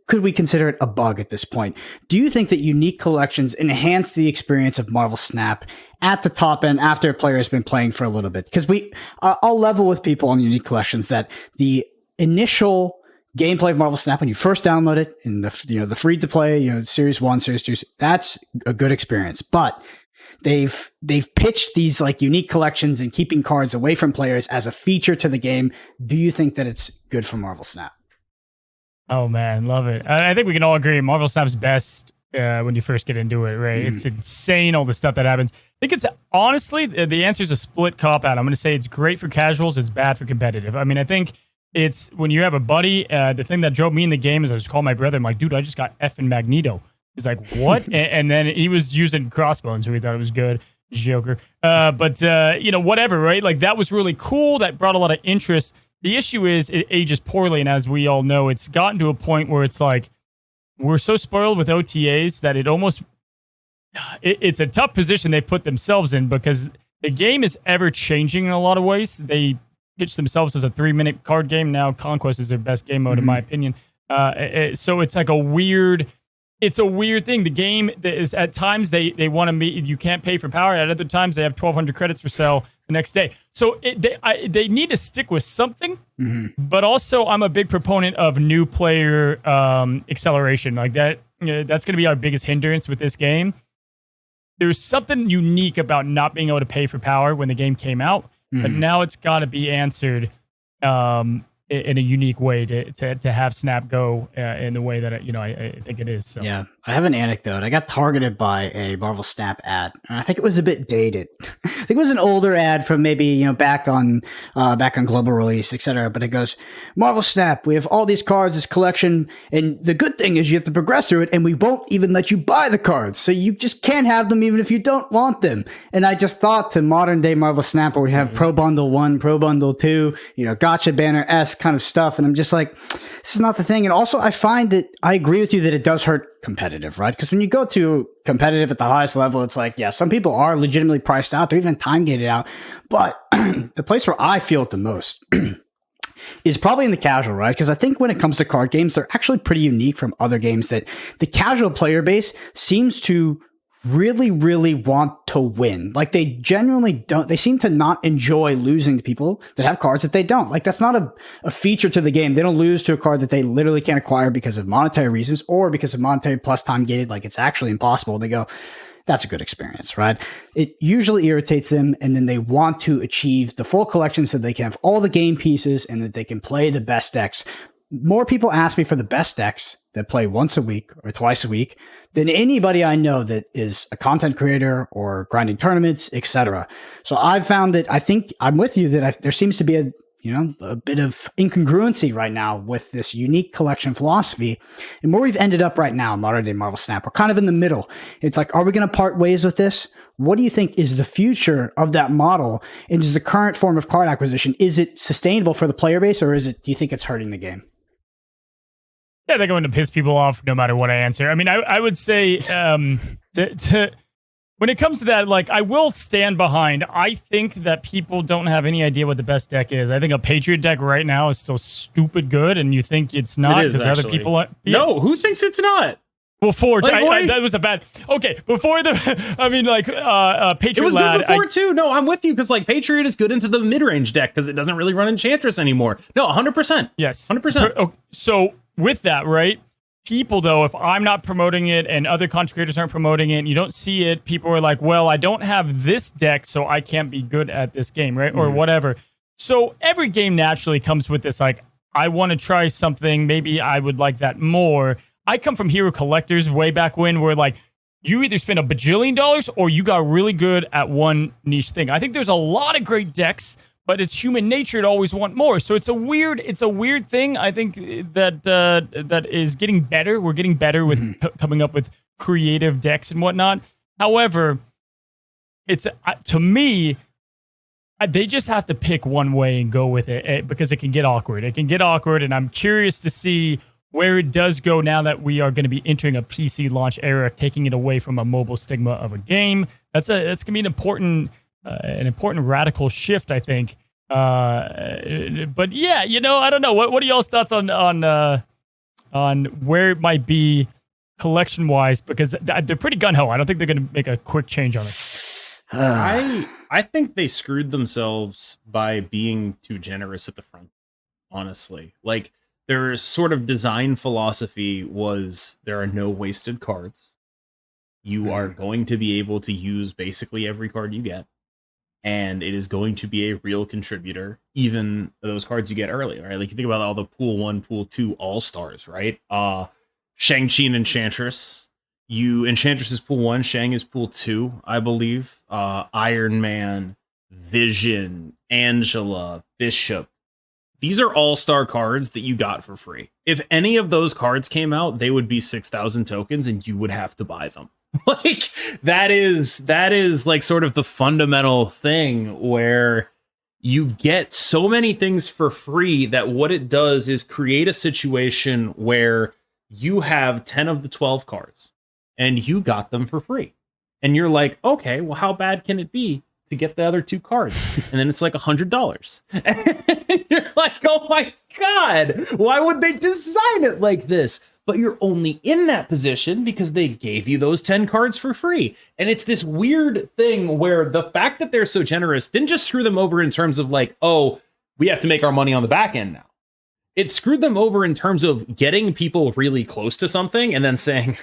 Could we consider it a bug at this point? Do you think that unique collections enhance the experience of Marvel Snap at the top end after a player has been playing for a little bit? Because I'll level with people on unique collections that the initial gameplay of Marvel Snap, when you first download it in the free to play, Series 1, Series 2, that's a good experience. But they've pitched these like unique collections and keeping cards away from players as a feature to the game. Do you think that it's good for Marvel Snap? Oh man, love it. I think we can all agree Marvel Snap's best when you first get into it, right? It's insane, all the stuff that happens. I think it's honestly, the answer is a split cop out. I'm going to say it's great for casuals, it's bad for competitive. I mean, I think it's when you have a buddy, the thing that drove me in the game is I just called my brother. I'm like, dude, I just got effing Magneto. He's like, what? And then he was using crossbones, so we thought it was good. Joker. But whatever, right? Like, that was really cool. That brought a lot of interest. The issue is it ages poorly, and as we all know, it's gotten to a point where it's like, we're so spoiled with OTAs that it's a tough position they've put themselves in, because the game is ever changing in a lot of ways. They pitch themselves as a 3-minute card game. Now Conquest is their best game mode, in my opinion. So it's like it's a weird thing. The game is, at times they want to meet, you can't pay for power. At other times they have 1,200 credits for sale the next day. So they need to stick with something. But also, I'm a big proponent of new player acceleration. Like that, that's going to be our biggest hindrance with this game. There's something unique about not being able to pay for power when the game came out, but now it's got to be answered in a unique way to have Snap go in the way that I think it is. So. Yeah, I have an anecdote. I got targeted by a Marvel Snap ad, and I think it was a bit dated. I think it was an older ad from maybe back on global release, etc. But it goes, Marvel Snap, we have all these cards, this collection, and the good thing is you have to progress through it, and we won't even let you buy the cards, so you just can't have them even if you don't want them. And I just thought to modern day Marvel Snap, where we have Pro Bundle 1, Pro Bundle 2, Gotcha Banner-esque kind of stuff, and I'm just like, this is not the thing. And also, I find that I agree with you that it does hurt competitive, right? Because when you go to competitive at the highest level, it's like, yeah, some people are legitimately priced out, they're even time gated out, but the place where I feel it the most is probably in the casual, right? Because I think when it comes to card games, they're actually pretty unique from other games, that the casual player base seems to really, really want to win. Like, they genuinely don't, they seem to not enjoy losing to people that have cards that they don't. Like, that's not a feature to the game. They don't lose to a card that they literally can't acquire because of monetary reasons or because of monetary plus time gated. Like, it's actually impossible. They go, that's a good experience, right? It usually irritates them, and then they want to achieve the full collection so they can have all the game pieces and that they can play the best decks. More people ask me for the best decks that play once a week or twice a week than anybody I know that is a content creator or grinding tournaments, etc. So I've found that, I think I'm with you, that there seems to be a bit of incongruency right now with this unique collection philosophy. And where we've ended up right now, modern day Marvel Snap, we're kind of in the middle. It's like, are we going to part ways with this? What do you think is the future of that model? And is the current form of card acquisition, is it sustainable for the player base, or do you think it's hurting the game? Yeah, they're going to piss people off no matter what I answer. I mean, I would say when it comes to that, like, I will stand behind. I think that people don't have any idea what the best deck is. I think a Patriot deck right now is still stupid good, and you think it's not because other people are. No, who thinks it's not? Well, Forge, Like, that was a bad. Okay, before the, I mean, like, Patriot It was Lad. good before too. No, I'm with you because like Patriot is good into the mid-range deck because it doesn't really run Enchantress anymore. No, 100%. Yes, 100%. So with that, right? People, though, if I'm not promoting it and other content creators aren't promoting it and you don't see it, people are like, well, I don't have this deck, so I can't be good at this game, right? Or whatever. So every game naturally comes with this, like, I want to try something. Maybe I would like that more. I come from Hero Collectors way back when, where, like, you either spend $1 bajillion or you got really good at one niche thing. I think there's a lot of great decks, but it's human nature to always want more. So it's a weird thing. I think that that is getting better. We're getting better with coming up with creative decks and whatnot. However, it's to me, they just have to pick one way and go with it because it can get awkward. It can get awkward, and I'm curious to see where it does go now that we are going to be entering a PC launch era, taking it away from a mobile stigma of a game. That's going to be an important radical shift, I think. But yeah, you know, I don't know. What are y'all's thoughts on where it might be collection wise? Because they're pretty gun ho. I don't think they're going to make a quick change on it. I think they screwed themselves by being too generous at the front. Honestly, like their sort of design philosophy was there are no wasted cards. You are going to be able to use basically every card you get. And it is going to be a real contributor, even those cards you get early, right? Like you think about all the Pool 1, Pool 2 All-Stars, right? Shang-Chi and Enchantress. Enchantress is Pool 1, Shang is Pool 2, I believe. Iron Man, Vision, Angela, Bishop. These are all-star cards that you got for free. If any of those cards came out, they would be 6,000 tokens and you would have to buy them. Like that is like sort of the fundamental thing where you get so many things for free that what it does is create a situation where you have 10 of the 12 cards and you got them for free. And you're like, okay, well, how bad can it be to get the other 2 cards? And then it's like $100. And you're like, oh my God, why would they design it like this? But you're only in that position because they gave you those 10 cards for free. And it's this weird thing where the fact that they're so generous didn't just screw them over in terms of like, oh, we have to make our money on the back end now. It screwed them over in terms of getting people really close to something and then saying,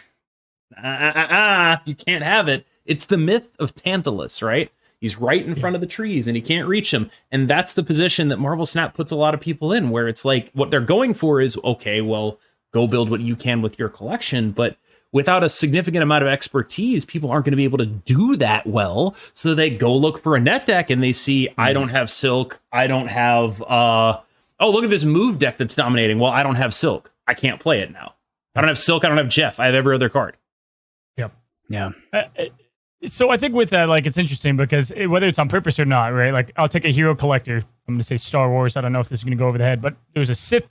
you can't have it. It's the myth of Tantalus, right? He's right in front of the trees and he can't reach them. And that's the position that Marvel Snap puts a lot of people in, where it's like what they're going for is, okay, well, go build what you can with your collection. But without a significant amount of expertise, people aren't going to be able to do that well. So they go look for a net deck and they see, I don't have Silk. I don't have, oh, look at this move deck that's dominating. Well, I don't have Silk. I can't play it now. I don't have Silk. I don't have Jeff. I have every other card. Yep. Yeah. So I think with that, like, it's interesting because whether it's on purpose or not, right? Like, I'll take a hero collector. I'm going to say Star Wars. I don't know if this is going to go over the head, but there's a Sith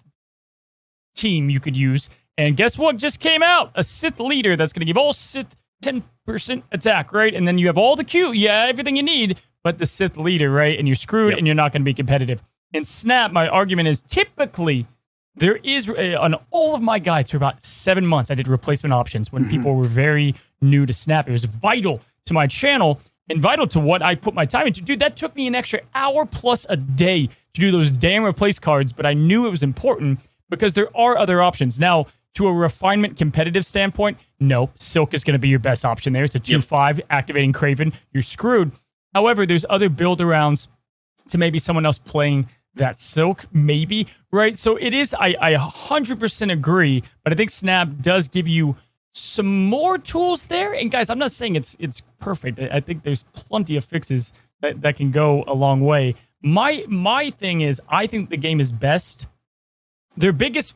team you could use. And guess what just came out? A Sith leader that's going to give all Sith 10% attack, right? And then you have all the Q, everything you need, but the Sith leader, right? And you're screwed and you're not going to be competitive. In Snap, my argument is typically there is, on all of my guides for about 7 months, I did replacement options when people were very new to Snap. It was vital to my channel and vital to what I put my time into. Dude, that took me an extra hour plus a day to do those damn replace cards, but I knew it was important because there are other options. Now, to a refinement competitive standpoint, no, Silk is going to be your best option there. It's a 2-5 activating Craven. You're screwed. However, there's other build-arounds to maybe someone else playing that Silk, maybe, right? So it is, I 100% agree, but I think Snap does give you some more tools there. And guys, I'm not saying it's perfect. I think there's plenty of fixes that can go a long way. My thing is, I think the game is best. The biggest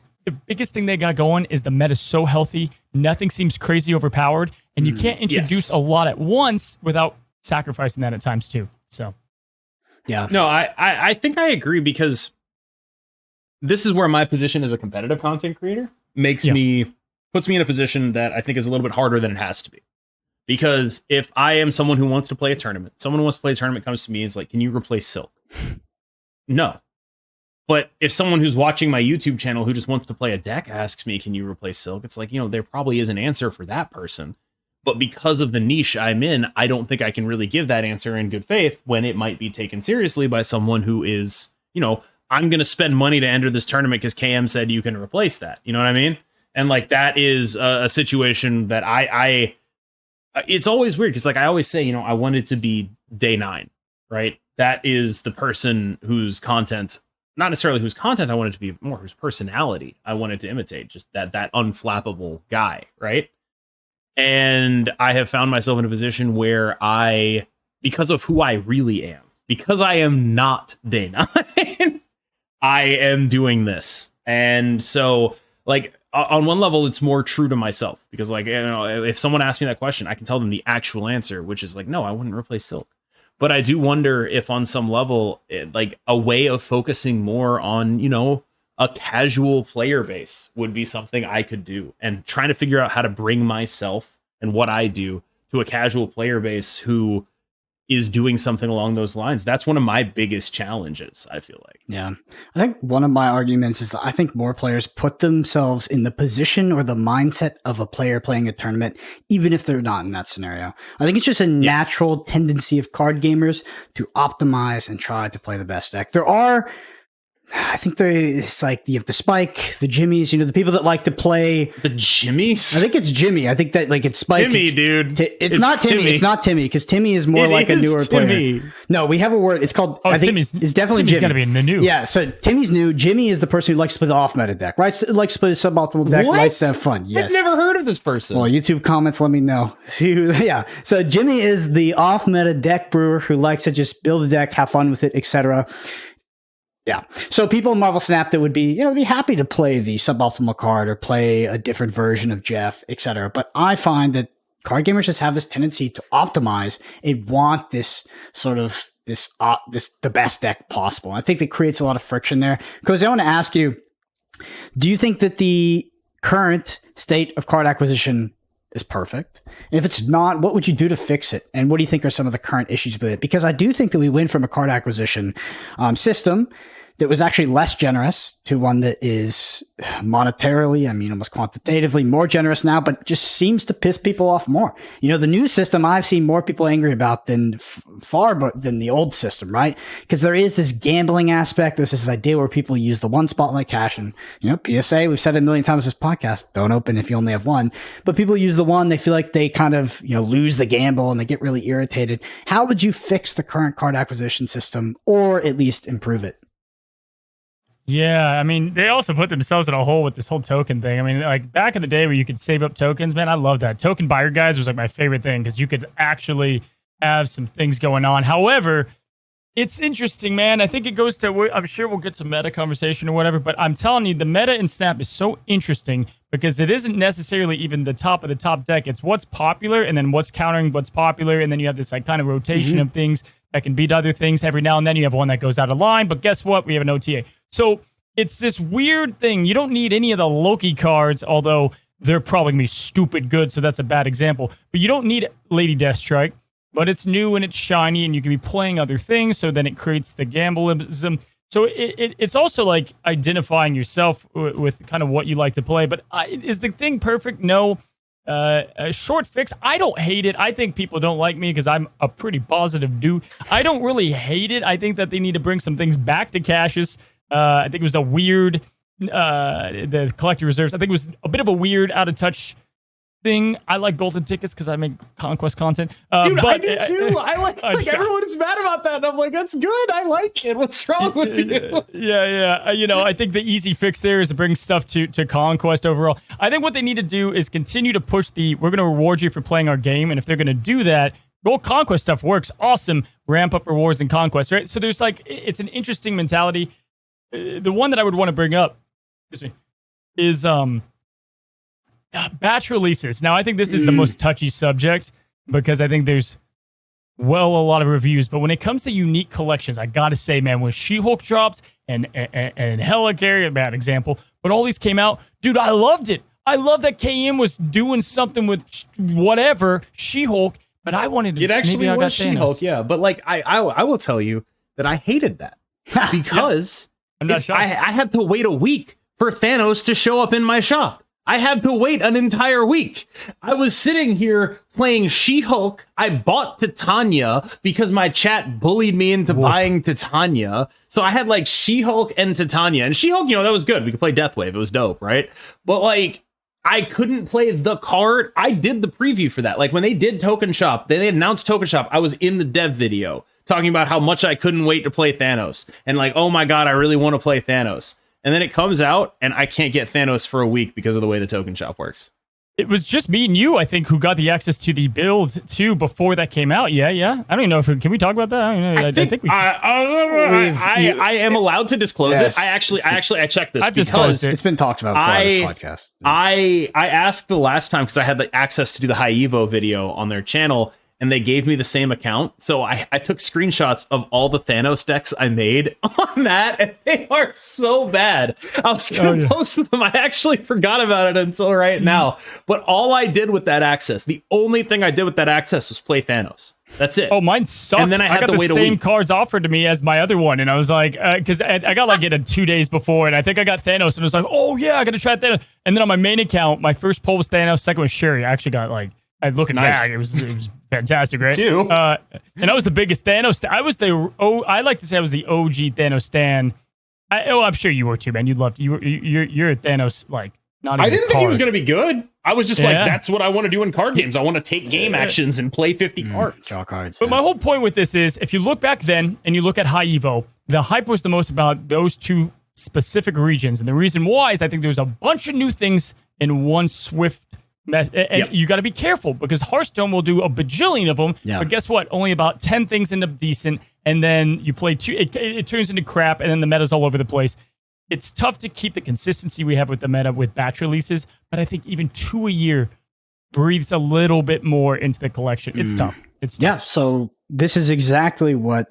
thing they got going is the meta's so healthy. Nothing seems crazy overpowered. And you can't introduce a lot at once without sacrificing that at times too. So, yeah. No, I think I agree because this is where my position as a competitive content creator puts me in a position that I think is a little bit harder than it has to be. Because if I am someone who wants to play a tournament, someone who wants to play a tournament comes to me and is like, can you replace Silk? No. But if someone who's watching my YouTube channel who just wants to play a deck asks me, can you replace Silk? It's like, there probably is an answer for that person. But because of the niche I'm in, I don't think I can really give that answer in good faith when it might be taken seriously by someone who is, I'm going to spend money to enter this tournament because KM said you can replace that. You know what I mean? And like, that is a situation that I it's always weird because like I always say, I want it to be day 9, right? That is the person whose content, not necessarily whose content I want it to be, more whose personality I want it to imitate, just that unflappable guy, right? And I have found myself in a position where because of who I really am, because I am not day 9, I am doing this. And so like on one level, it's more true to myself because like, if someone asks me that question, I can tell them the actual answer, which is like, no, I wouldn't replace Silk. But I do wonder if on some level, like a way of focusing more on, a casual player base would be something I could do, and trying to figure out how to bring myself and what I do to a casual player base who is doing something along those lines. That's one of my biggest challenges, I feel like. Yeah. I think one of my arguments is that I think more players put themselves in the position or the mindset of a player playing a tournament, even if they're not in that scenario. I think it's just a natural tendency of card gamers to optimize and try to play the best deck. I think it's like you have the Spike, the Jimmies, the people that like to play the Jimmies. I think it's Jimmy. I think that like it's Spike. Timmy, dude. It's not Timmy. It's not Timmy because Timmy is more like a newer player. No, we have a word. It's called. I think it's definitely Timmy's going to be in the new. Yeah, so Timmy's new. Jimmy is the person who likes to play the off meta deck, right? So, likes to play the suboptimal deck. What? Likes to have fun. Yes. I've never heard of this person. Well, YouTube comments, let me know. Yeah. So Jimmy is the off meta deck brewer who likes to just build a deck, have fun with it, etc. Yeah. So people in Marvel Snap that would be, be happy to play the suboptimal card or play a different version of Jeff, etc. But I find that card gamers just have this tendency to optimize and want this sort of the best deck possible. I think that creates a lot of friction there. Because I want to ask you, do you think that the current state of card acquisition is perfect? And if it's not, what would you do to fix it? And what do you think are some of the current issues with it? Because I do think that we went from a card acquisition system that was actually less generous to one that is monetarily, almost quantitatively more generous now, but just seems to piss people off more. The new system I've seen more people angry about than than the old system, right? Because there is this gambling aspect. There's this idea where people use the one spotlight cash, and PSA, we've said it a million times in this podcast, don't open if you only have one. But people use the one, they feel like they kind of lose the gamble and they get really irritated. How would you fix the current card acquisition system, or at least improve it? Yeah, they also put themselves in a hole with this whole token thing. Like back in the day where you could save up tokens, man, I love that. Token buyer guides was like my favorite thing because you could actually have some things going on. However, it's interesting, man. I think it goes to, I'm sure we'll get some meta conversation or whatever, but I'm telling you, the meta in Snap is so interesting because it isn't necessarily even the top of the top deck. It's what's popular and then what's countering what's popular. And then you have this like kind of rotation of things that can beat other things. Every now and then you have one that goes out of line, but guess what? We have an OTA. So it's this weird thing. You don't need any of the Loki cards, although they're probably going to be stupid good, so that's a bad example. But you don't need Lady Deathstrike, but it's new and it's shiny, and you can be playing other things, so then it creates the gambleism. So it's also like identifying yourself with kind of what you like to play. But is the thing perfect? No. A short fix, I don't hate it. I think people don't like me because I'm a pretty positive dude. I don't really hate it. I think that they need to bring some things back to Cassius. I think it was a weird, the collector reserves, I think it was a bit of a weird, out of touch thing. I like golden tickets because I make Conquest content. Dude, but, I do too. I like everyone is mad about that. And I'm like, that's good. I like it. What's wrong with you? Yeah. I think the easy fix there is to bring stuff to Conquest overall. I think what they need to do is continue to push we're going to reward you for playing our game. And if they're going to do that, Gold Conquest stuff works. Awesome. Ramp up rewards in Conquest, right? So there's it's an interesting mentality. The one that I would want to bring up, is batch releases. Now, I think this is the most touchy subject because I think there's a lot of reviews. But when it comes to unique collections, I gotta say, man, when She-Hulk dropped and Helicarrier, a bad example, but all these came out, dude, I loved it. I love that KM was doing something with whatever She-Hulk, but I wanted to. It actually maybe I got was She-Hulk, yeah. But like, I will tell you that I hated that because I'm not shocked. I had to wait a week for Thanos to show up in my shop. I had to wait an entire week. I was sitting here playing She-Hulk. I bought Titania because my chat bullied me into buying Titania. So I had like She-Hulk and Titania. And She-Hulk, you know, that was good. We could play Deathwave. It was dope, right? But like, I couldn't play the card. I did the preview for that. Like when they did Token Shop, they announced Token Shop. I was in the dev video talking about how much I couldn't wait to play Thanos. And like, oh my God, I really want to play Thanos. And then it comes out, and I can't get Thanos for a week because of the way the Token Shop works. It was just me and you, I think, who got the access to the build too before that came out. Yeah. I don't even know if can we talk about that. I think we. I am allowed to disclose it. I checked this. I've disclosed it. It's been talked about before on this podcast. I asked the last time because I had the access to do the High Evo video on their channel. And they gave me the same account. So I took screenshots of all the Thanos decks I made on that. And they are so bad. I was going to post them. I actually forgot about it until right now. But all I did with that access, the only thing I did with that access was play Thanos. That's it. Oh, mine sucked. And then I had got to the wait a same week. cards offered to me as my other one. And I was like, because I got like it 2 days before. And I think I got Thanos. And I was like, oh, yeah, I got to try Thanos. And then on my main account, my first poll was Thanos. Second was Sherry. I actually got like, looking back, it was fantastic, right? And I was the biggest Thanos. I like to say I was the OG Thanos stan. I'm sure you were too, man. You're a Thanos like. Not even I didn't think he was card. going to be good. I was just like, that's what I want to do in card games. I want to take game actions and play 50 cards. Draw cards. But my whole point with this is, if you look back then and you look at High Evo, the hype was the most about those two specific regions, and the reason why is I think there's a bunch of new things in one swift. And you got to be careful because Hearthstone will do a bajillion of them. Yeah. But guess what? Only about 10 things end up decent. And then you play two, it turns into crap. And then the meta's all over the place. It's tough to keep the consistency we have with the meta with batch releases. But I think even 2 a year breathes a little bit more into the collection. It's tough. It's tough. Yeah. So this is exactly what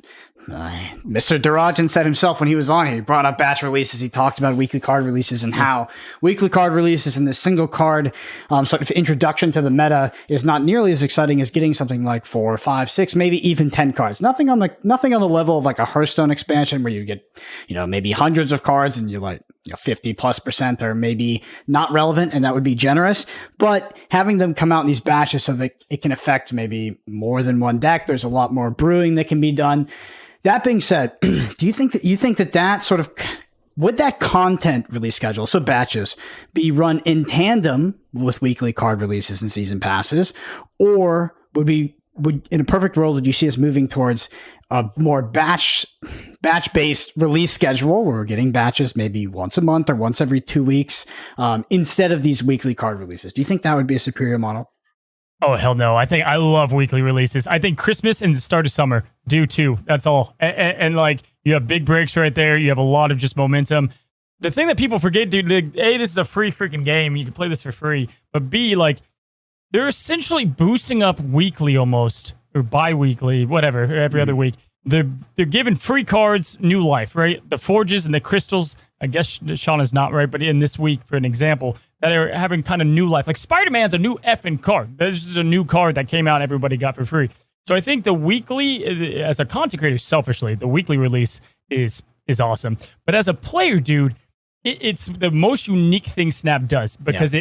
Mr. Darajan said himself when he was on here. He brought up batch releases. He talked about weekly card releases and how weekly card releases and the single card sort of introduction to the meta is not nearly as exciting as getting something like 4, 5, 6, maybe even 10 cards. Nothing on the level of like a Hearthstone expansion where you get, maybe hundreds of cards and you're like, 50+% are maybe not relevant, and that would be generous. But having them come out in these batches so that it can affect maybe more than one deck, there's a lot more brewing that can be done. That being said, do you think that sort of would that content release schedule, so batches, be run in tandem with weekly card releases and season passes, or would in a perfect world would you see us moving towards a more batch based release schedule where we're getting batches maybe once a month or once every 2 weeks instead of these weekly card releases? Do you think that would be a superior model? Oh, hell no. I love weekly releases. I think Christmas and the start of summer do too. That's all. And like, you have big breaks right there. You have a lot of just momentum. The thing that people forget, dude, A, this is a free freaking game. You can play this for free. But B, like, they're essentially boosting up weekly almost, or bi-weekly, whatever, every other week. They're giving free cards new life, right? The forges and the crystals, I guess Sean is not right, but in this week, for an example, that are having kind of new life. Like Spider-Man's a new effing card. This is a new card that came out, everybody got for free. So I think the weekly, as a content creator, selfishly, the weekly release is awesome. But as a player, dude, it's the most unique thing Snap does because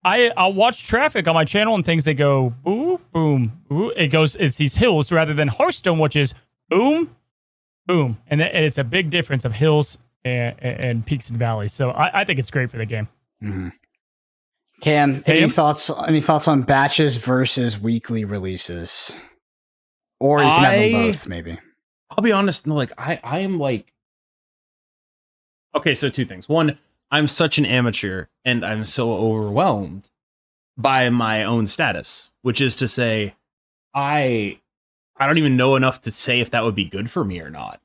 I'll watch traffic on my channel and things that go boom, boom, boom. It's these hills rather than Hearthstone, which is boom, boom. And it's a big difference of hills and peaks and valleys. So I think it's great for the game. Mm-hmm. Cam, any thoughts on batches versus weekly releases? Or you can have them both, maybe. I'll be honest, like I am like, okay, so two things. One, I'm such an amateur and I'm so overwhelmed by my own status, which is to say, I don't even know enough to say if that would be good for me or not.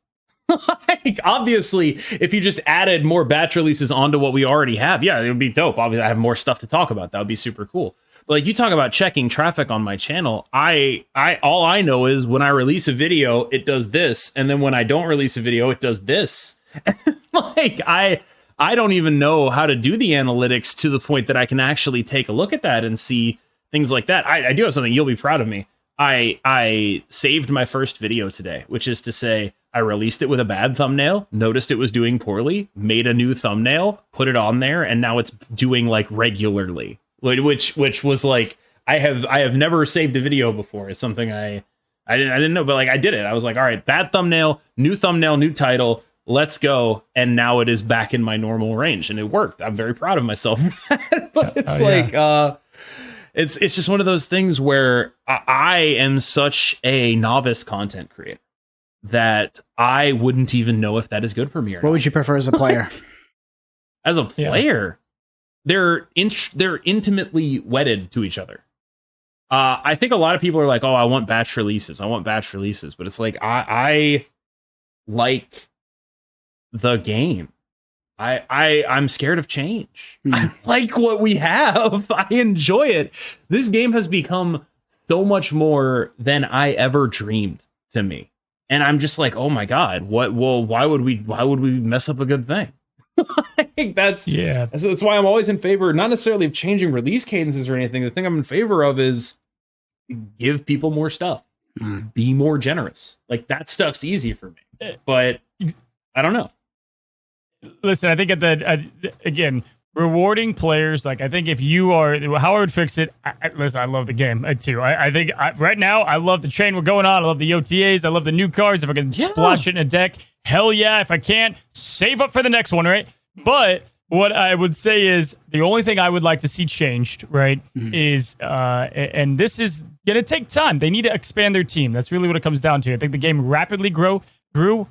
Like, obviously, if you just added more batch releases onto what we already have, yeah, it would be dope. Obviously, I have more stuff to talk about. That would be super cool. But like, you talk about checking traffic on my channel, I all I know is when I release a video, it does this, and then when I don't release a video, it does this. Like, I don't even know how to do the analytics to the point that I can actually take a look at that and see things like that. I do have something you'll be proud of me. I saved my first video today, which is to say I released it with a bad thumbnail, noticed it was doing poorly, made a new thumbnail, put it on there, and now it's doing like regularly, which was like, I have never saved a video before. It's something I didn't know, but like I did it. I was like, all right, bad thumbnail, new title, let's go. And now it is back in my normal range, and it worked. I'm very proud of myself. But it's it's just one of those things where I am such a novice content creator that I wouldn't even know if that is good for me or not. What would you prefer as a player? As a player, they're intimately wedded to each other. I think a lot of people are like, oh, I want batch releases. But it's like, I like the game. I'm scared of change. I like what we have. I enjoy it. This game has become so much more than I ever dreamed to me. And I'm just like, oh my God, why would we mess up a good thing? That's why I'm always in favor, not necessarily of changing release cadences or anything. The thing I'm in favor of is give people more stuff, be more generous. Like that stuff's easy for me, but I don't know. Listen, I think again, rewarding players. Like I think if you are, how I would fix it. Listen, I love the game too. I think right now I love the chain we're going on. I love the OTAs. I love the new cards. If I can splash it in a deck, hell yeah. If I can't, save up for the next one, right? But what I would say is the only thing I would like to see changed, right, is, and this is going to take time. They need to expand their team. That's really what it comes down to. I think the game rapidly grew.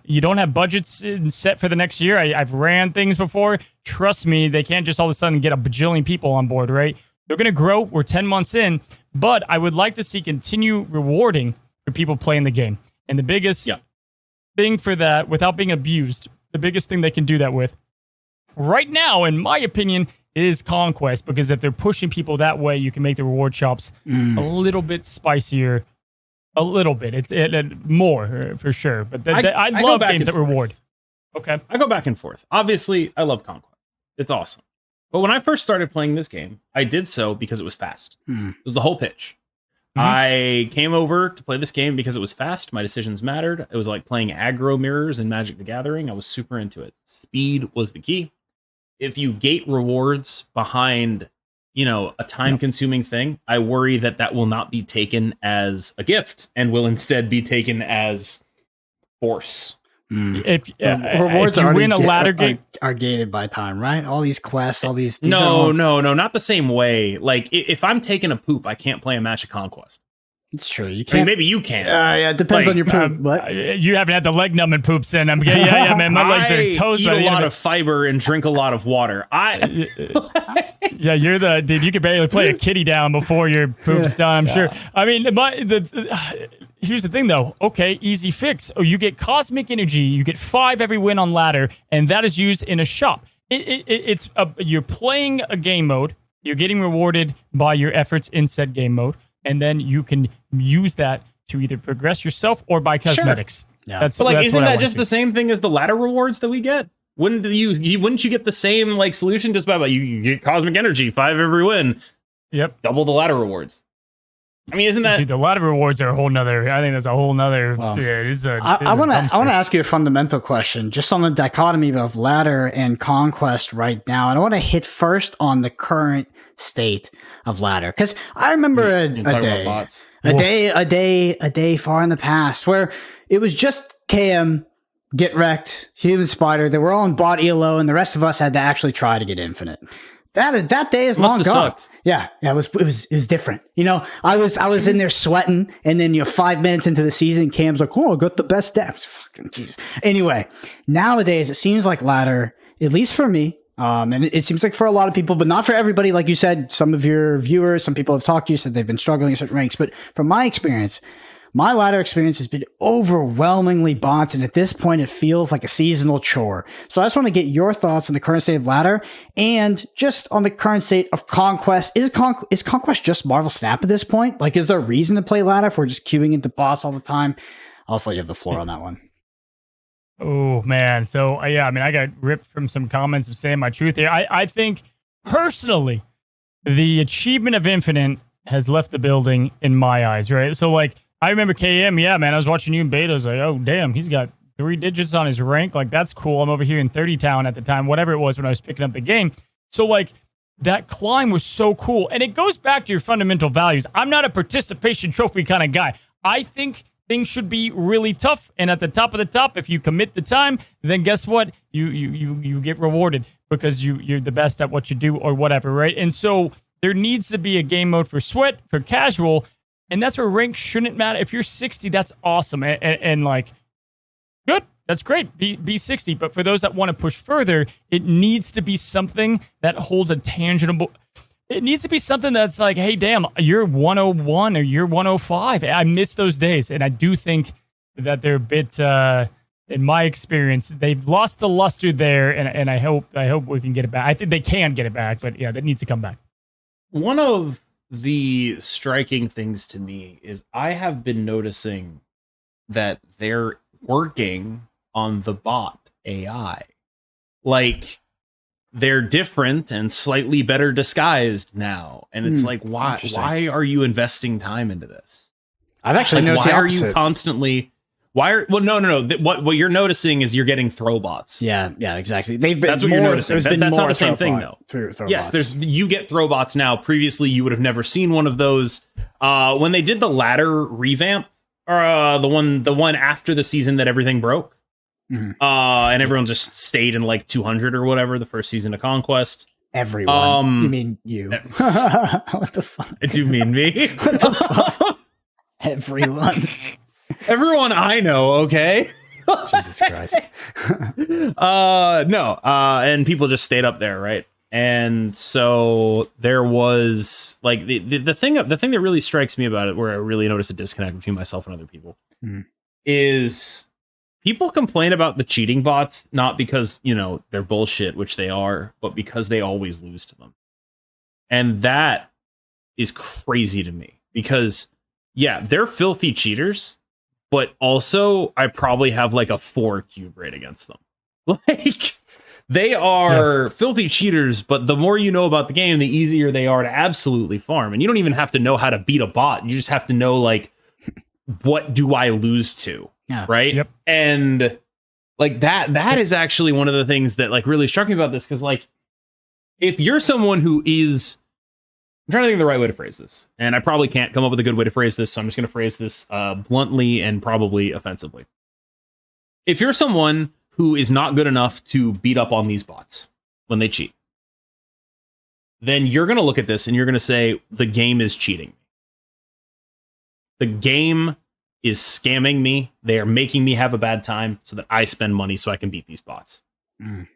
You don't have budgets set for the next year. I've ran things before. Trust me, they can't just all of a sudden get a bajillion people on board, right? They're going to grow. We're 10 months in, but I would like to see continue rewarding for people playing the game. And the biggest thing for that, without being abused, the biggest thing they can do that with right now, in my opinion, is Conquest, because if they're pushing people that way, you can make the reward shops a little bit spicier, a little bit. It's more for sure. But I love games that reward. Okay, I go back and forth. Obviously, I love Conquest. It's awesome. But when I first started playing this game, I did so because it was fast. It was the whole pitch. I came over to play this game because it was fast. My decisions mattered. It was like playing aggro mirrors in Magic the Gathering. I was super into it. Speed was the key. If you gate rewards behind, a time-consuming thing, I worry that will not be taken as a gift and will instead be taken as force. If you win a ladder game, are gated by time, right? All these quests, all these no, not the same way. Like if I'm taking a poop, I can't play a match of Conquest. It's true. You can't. I mean, maybe you can. Yeah, it depends on your poop. You haven't had the leg numbing poops in. Yeah, man. My legs are toast. I eat a lot of fiber and drink a lot of water. Yeah, you're the dude. You could barely play a kitty down before your poop's done. I'm sure. I mean, here's the thing, though. Okay, easy fix. Oh, you get cosmic energy. You get 5 every win on ladder, and that is used in a shop. It's you're playing a game mode. You're getting rewarded by your efforts in said game mode. And then you can use that to either progress yourself or buy cosmetics. Sure. Yeah. Isn't that just the same thing as the ladder rewards that we get? Wouldn't you get the same solution just by you get cosmic energy, 5 every win? Yep. Double the ladder rewards. I mean, isn't that dude, the ladder rewards are a whole nother? I think that's a whole nother. Well, yeah, I want to ask you a fundamental question, just on the dichotomy of ladder and conquest right now. And I want to hit first on the current state of ladder, because I remember a day far in the past where it was just KM, Get Wrecked, Human Spider. They were all in bot ELO, and the rest of us had to actually try to get infinite. That day is long gone. Sucked. Yeah, it was different. I was in there sweating, and then 5 minutes into the season, Cam's like, "Oh, I got the best stats." Fucking jeez. Anyway, nowadays it seems like ladder, at least for me, and it seems like for a lot of people, but not for everybody. Like you said, some of your viewers, some people have talked to you, said they've been struggling at certain ranks. But from my experience, my ladder experience has been overwhelmingly bots, and at this point, it feels like a seasonal chore. So I just want to get your thoughts on the current state of ladder, and just on the current state of Conquest. Is Conquest just Marvel Snap at this point? Like, is there a reason to play ladder if we're just queuing into bots all the time? I'll just let you have the floor on that one. Oh man. So yeah, I mean, I got ripped from some comments of saying my truth here. I think personally, the achievement of Infinite has left the building in my eyes, right? So like, I remember KM, yeah, man, I was watching you in beta. I was like, oh damn, he's got 3 digits on his rank. Like, that's cool. I'm over here in 30 town at the time, whatever it was when I was picking up the game. So like, that climb was so cool. And it goes back to your fundamental values. I'm not a participation trophy kind of guy. I think things should be really tough. And at the top of the top, if you commit the time, then guess what? You get rewarded because you're the best at what you do or whatever, right? And so there needs to be a game mode for sweat, for casual, and that's where rank shouldn't matter. If you're 60, that's awesome. And like, good. That's great. Be 60. But for those that want to push further, it needs to be something that holds a tangible. It needs to be something that's like, hey, damn, you're 101 or you're 105. I miss those days. And I do think that they're a bit, in my experience, they've lost the luster there. And I hope we can get it back. I think they can get it back. But yeah, that needs to come back. One of the striking things to me is I have been noticing that they're working on the bot AI. Like, they're different and slightly better disguised now. And it's like, why are you investing time into this? I've actually like, noticed why the are opposite. you constantly no. What you're noticing is you're getting throwbots. Yeah, exactly. They've been that's what more, you're noticing. There's been That's more not the same thing though. Yes, you get throwbots now. Previously, you would have never seen one of those. When they did the ladder revamp, or the one after the season that everything broke, and everyone just stayed in like 200 or whatever, the first season of Conquest. Everyone. You mean you? What the fuck? I do mean me. What the fuck? Everyone. Everyone I know, okay? Jesus Christ. No. And people just stayed up there, right? And so there was like the thing that really strikes me about it, where I really notice a disconnect between myself and other people, is people complain about the cheating bots, not because, they're bullshit, which they are, but because they always lose to them. And that is crazy to me because, yeah, they're filthy cheaters, but also I probably have like a 4 cube rate against them. Like, they are filthy cheaters, but the more you know about the game, the easier they are to absolutely farm. And you don't even have to know how to beat a bot. You just have to know, like, what do I lose to? Yeah. Right. Yep. And like that is actually one of the things that like really struck me about this. Cause like, if you're someone who is, I'm trying to think of the right way to phrase this, and I probably can't come up with a good way to phrase this. So I'm just going to phrase this bluntly and probably offensively. If you're someone who is not good enough to beat up on these bots when they cheat, then you're going to look at this and you're going to say, the game is cheating. The game is scamming me. They are making me have a bad time so that I spend money so I can beat these bots. And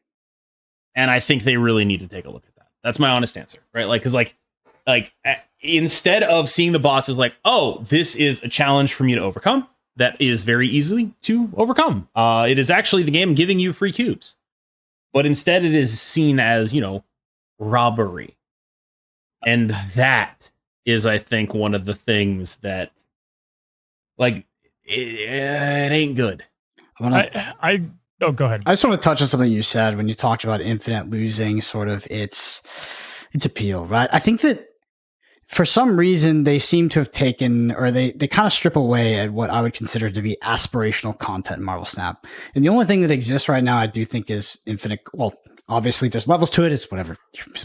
I think they really need to take a look at that. That's my honest answer, right? Like, because like instead of seeing the bots as like, oh, this is a challenge for me to overcome, that is very easily to overcome. It is actually the game giving you free cubes, but instead it is seen as, robbery. And that is, I think, one of the things that, like, it ain't good. Go ahead. I just want to touch on something you said when you talked about Infinite losing sort of its appeal, right? I think that for some reason they seem to have taken, or they kind of strip away at what I would consider to be aspirational content in Marvel Snap. And the only thing that exists right now, I do think, is Infinite. Well, obviously there's levels to it. It's whatever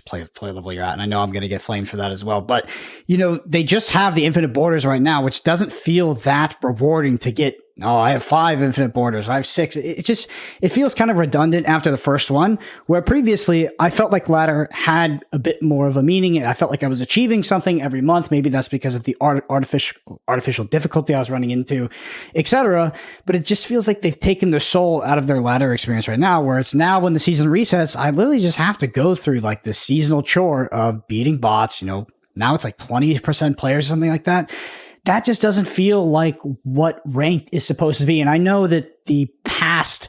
play level you're at. And I know I'm going to get flamed for that as well. But, they just have the Infinite Borders right now, which doesn't feel that rewarding to get. Oh, I have 5 Infinite Borders. I have 6. It feels kind of redundant after the first one, where previously I felt like ladder had a bit more of a meaning. I felt like I was achieving something every month. Maybe that's because of the artificial difficulty I was running into, etc. But it just feels like they've taken the soul out of their ladder experience right now, where it's now when the season resets, I literally just have to go through like this seasonal chore of beating bots. Now it's like 20% players or something like that. That just doesn't feel like what ranked is supposed to be. And I know that the past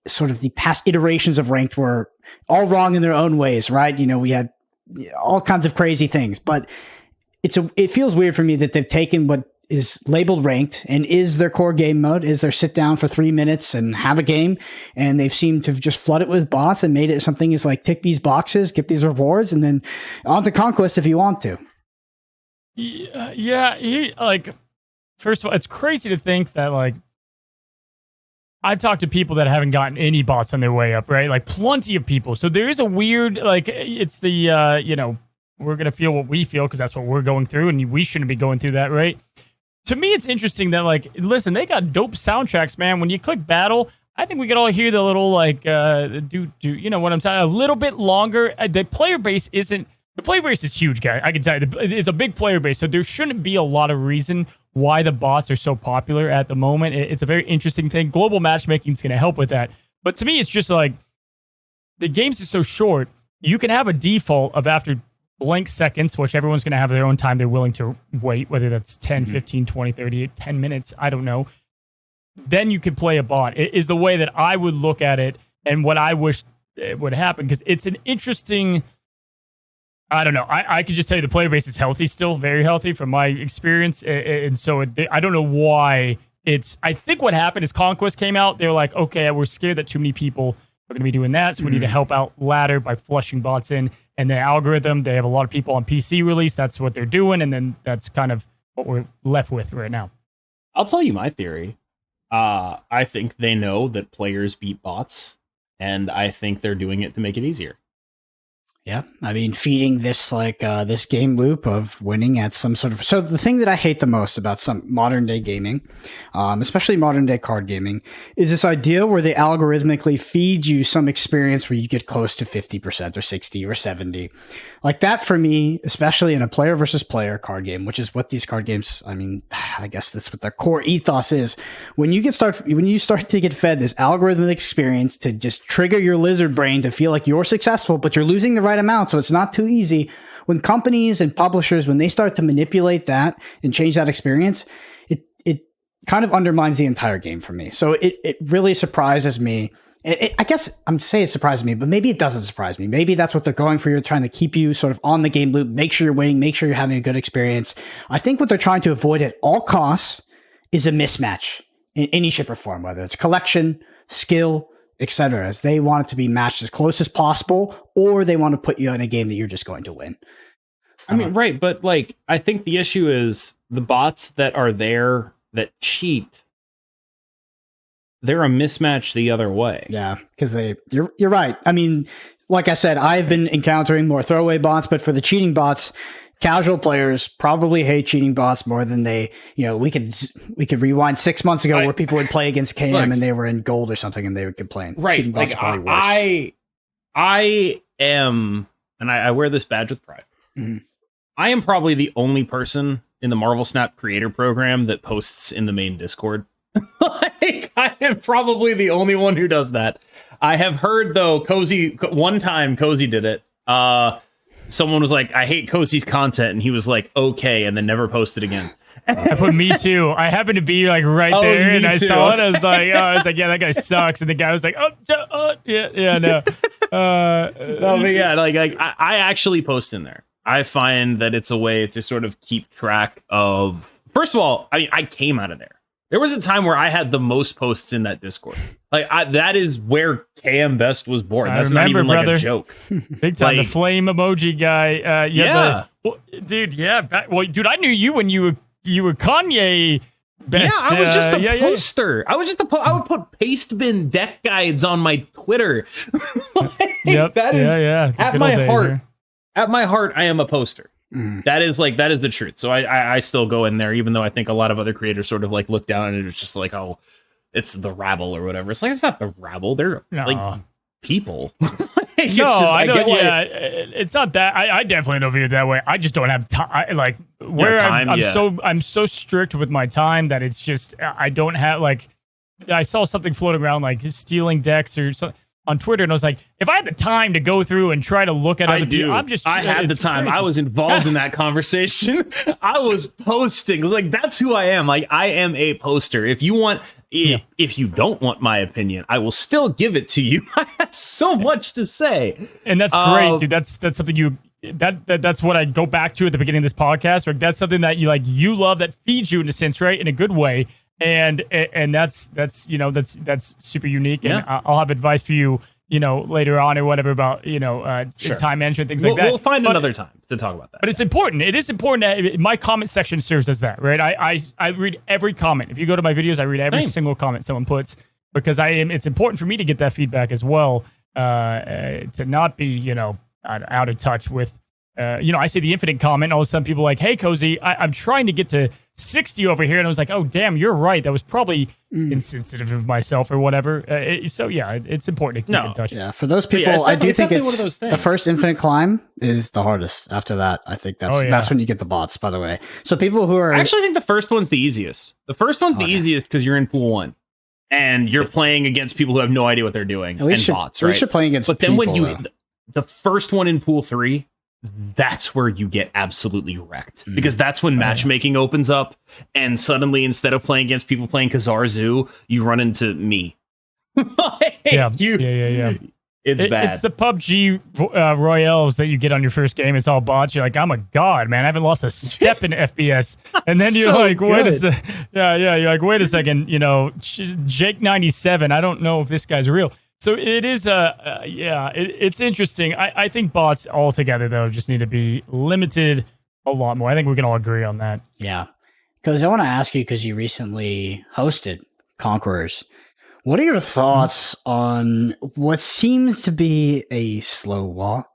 iterations of ranked were all wrong in their own ways, right? We had all kinds of crazy things, but it feels weird for me that they've taken what is labeled ranked and is their core game mode, is their sit down for 3 minutes and have a game. And they've seemed to just flood it with bots and made it something is like tick these boxes, get these rewards, and then on to Conquest if you want to. First of all, it's crazy to think that like I've talked to people that haven't gotten any bots on their way up, right? Like plenty of people. So there is a weird, like, it's the, we're going to feel what we feel because that's what we're going through, and we shouldn't be going through that, right? To me, it's interesting that, like, listen, they got dope soundtracks, man. When you click battle, I think we could all hear the little, like, you know what I'm saying? A little bit longer. The player base is huge, guy. I can tell you, it's a big player base, so there shouldn't be a lot of reason why the bots are so popular at the moment. It's a very interesting thing. Global matchmaking is going to help with that. But to me, it's just like the games are so short. You can have a default of after blank seconds, which everyone's going to have their own time they're willing to wait, whether that's 10, 15, 20, 30, 10 minutes. I don't know. Then you could play a bot. It is the way that I would look at it and what I wish would happen, because it's an interesting... I don't know. I could just tell you the player base is healthy still, very healthy from my experience. And so I don't know why I think what happened is Conquest came out. They were like, okay, we're scared that too many people are going to be doing that. So we need to help out ladder by flushing bots in. And the algorithm, they have a lot of people on PC release. That's what they're doing. And then that's kind of what we're left with right now. I'll tell you my theory. I think they know that players beat bots, and I think they're doing it to make it easier. Yeah, I mean, feeding this this game loop of winning at some sort of... So the thing that I hate the most about some modern day gaming, especially modern day card gaming, is this idea where they algorithmically feed you some experience where you get close to 50% or 60 or 70. Like that for me, especially in a player versus player card game, which is what these card games, I mean, I guess that's what their core ethos is. When you start to get fed this algorithmic experience to just trigger your lizard brain to feel like you're successful, but you're losing the right amount, so it's not too easy. When companies and publishers, when they start to manipulate that and change that experience, it kind of undermines the entire game for me. So it really surprises me. I guess I'm saying it surprises me, but maybe it doesn't surprise me. Maybe that's what they're going for. You're trying to keep you sort of on the game loop, make sure you're winning, make sure you're having a good experience. I think what they're trying to avoid at all costs is a mismatch in any shape or form, whether it's collection, skill, etc., as they want it to be matched as close as possible, or they want to put you in a game that you're just going to win. I mean, right, but like, I think the issue is the bots that are there that cheat, they're a mismatch the other way. Yeah, because you're right. I mean, like I said, I've been encountering more throwaway bots, but for the cheating bots, casual players probably hate cheating bots more than they, we could rewind 6 months ago where people would play against KM and they were in gold or something and they would complain. Right. Cheating bots like, are probably worse. I am, and I wear this badge with pride. Mm-hmm. I am probably the only person in the Marvel Snap creator program that posts in the main Discord. I am probably the only one who does that. I have heard, though, one time Cozy did it. Someone was like, I hate Cozy's content, and he was like, okay, and then never posted again. I put me too. I happened to be like right there, and I saw it. I was like, yeah, that guy sucks. And the guy was like, yeah, no. But yeah, like I actually post in there. I find that it's a way to sort of keep track of. First of all, I mean, I came out of there. There was a time where I had the most posts in that Discord. Like that is where KM Best was born. That's not even like a joke. Big time, the flame emoji guy. Yeah, dude. Yeah, dude, I knew you when you were Kanye Best. Yeah, I was just a poster. I was just I would put paste bin deck guides on my Twitter. That is at my heart. At my heart, I am a poster. That is the truth. So I still go in there, even though I think a lot of other creators sort of like look down and it's just like, oh, it's the rabble or whatever. It's like, it's not the rabble. They're like people. It's not that. I definitely don't view it that way. I just don't have time. Like where I'm so strict with my time that it's just, I don't have like, I saw something floating around like stealing decks or something on Twitter, and I was like, if I had the time to go through and try to look at other people, I had the time. Crazy. I was involved in that conversation. I was posting. It was like, that's who I am. Like, I am a poster. If you don't want my opinion, I will still give it to you. I have so much to say. And that's great, dude. That's something that's what I go back to at the beginning of this podcast. Right? That's something that you love, that feeds you in a sense, right? In a good way. And that's super unique. And I'll have advice for you, later on or whatever about, Sure. time management, things like that. We'll find another time to talk about that. But it's important. It is important that my comment section serves as that, right? I read every comment. If you go to my videos, I read every single comment someone puts, because it's important for me to get that feedback as well, to not be, out of touch with, I say the infinite comment, and all of a sudden people are like, hey, Cozy, I'm trying to get to 60 over here. And I was like, oh, damn, you're right. That was probably insensitive of myself or whatever. It's important to keep in touch. Yeah, for those people, I do think it's the first infinite climb is the hardest. After that, I think that's when you get the bots, by the way. So people who are... I actually think the first one's the easiest. The first one's the easiest because you're in pool 1. And you're playing against people who have no idea what they're doing. And bots, right? At least you're playing against But then people, when the first one in pool 3... that's where you get absolutely wrecked, because that's when matchmaking opens up, and suddenly instead of playing against people playing Khazar Zoo, you run into me. Yeah. It's bad. It's the PUBG Royales that you get on your first game. It's all bots. You're like, I'm a god, man. I haven't lost a step in FPS. And then you're like, wait a second. You're like, wait a second. Jake 97. I don't know if this guy's real. So it is it's interesting. I think bots altogether, though, just need to be limited a lot more. I think we can all agree on that. Yeah. Because I want to ask you, because you recently hosted Conquerors, what are your thoughts on what seems to be a slow walk,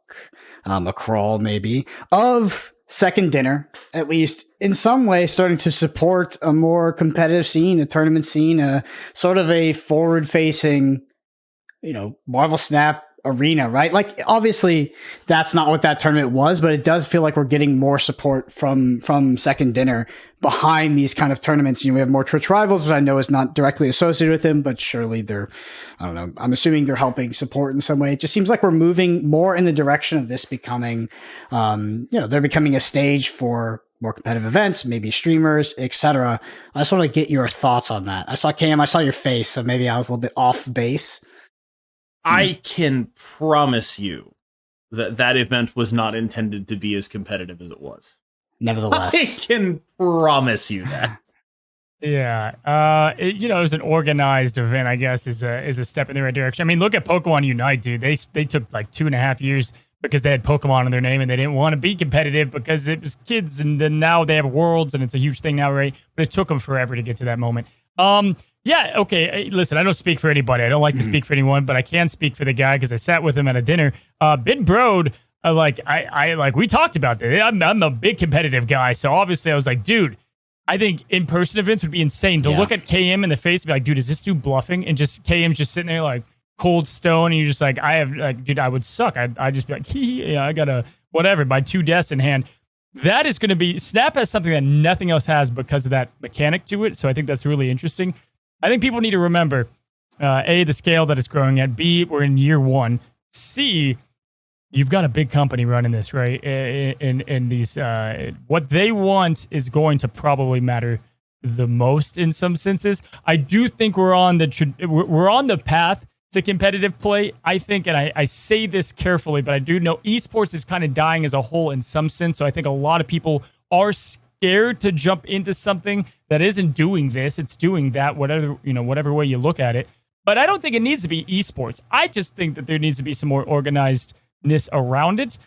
a crawl maybe, of Second Dinner, at least in some way starting to support a more competitive scene, a tournament scene, a sort of a forward-facing Marvel Snap arena, right? Like, obviously that's not what that tournament was, but it does feel like we're getting more support from Second Dinner behind these kind of tournaments. We have more Twitch Rivals, which I know is not directly associated with them, but surely they're, I don't know, I'm assuming they're helping support in some way. It just seems like we're moving more in the direction of this becoming, they're becoming a stage for more competitive events, maybe streamers, etc. I just want to get your thoughts on that. I saw Cam, I saw your face, so maybe I was a little bit off base. I can promise you that event was not intended to be as competitive as it was. Nevertheless, I can promise you that. Yeah, it was an organized event, I guess, is a step in the right direction. I mean, look at Pokemon Unite, dude. They took like 2.5 years because they had Pokemon in their name and they didn't want to be competitive because it was kids, and then now they have Worlds and it's a huge thing now, right? But it took them forever to get to that moment. Yeah, okay. Listen, I don't speak for anybody. I don't like to speak for anyone, but I can speak for the guy because I sat with him at a dinner. Ben Brode, we talked about this. I'm a big competitive guy, so obviously I was like, dude, I think in-person events would be insane to look at KM in the face and be like, dude, is this dude bluffing? And just KM's just sitting there like cold stone, and you're just like, dude, I would suck. I'd just be like, I got a whatever, my 2 deaths in hand. That is going to be, Snap has something that nothing else has because of that mechanic to it, so I think that's really interesting. I think people need to remember, A, the scale that it's growing at, B, we're in year 1, C, you've got a big company running this, right? In these, what they want is going to probably matter the most in some senses. I do think we're on the path to competitive play. I think, and I say this carefully, but I do know esports is kind of dying as a whole in some sense. So I think a lot of people are scared to jump into something that isn't doing this, it's doing that, whatever way you look at it. But I don't think it needs to be esports. I just think that there needs to be some more organizedness around it.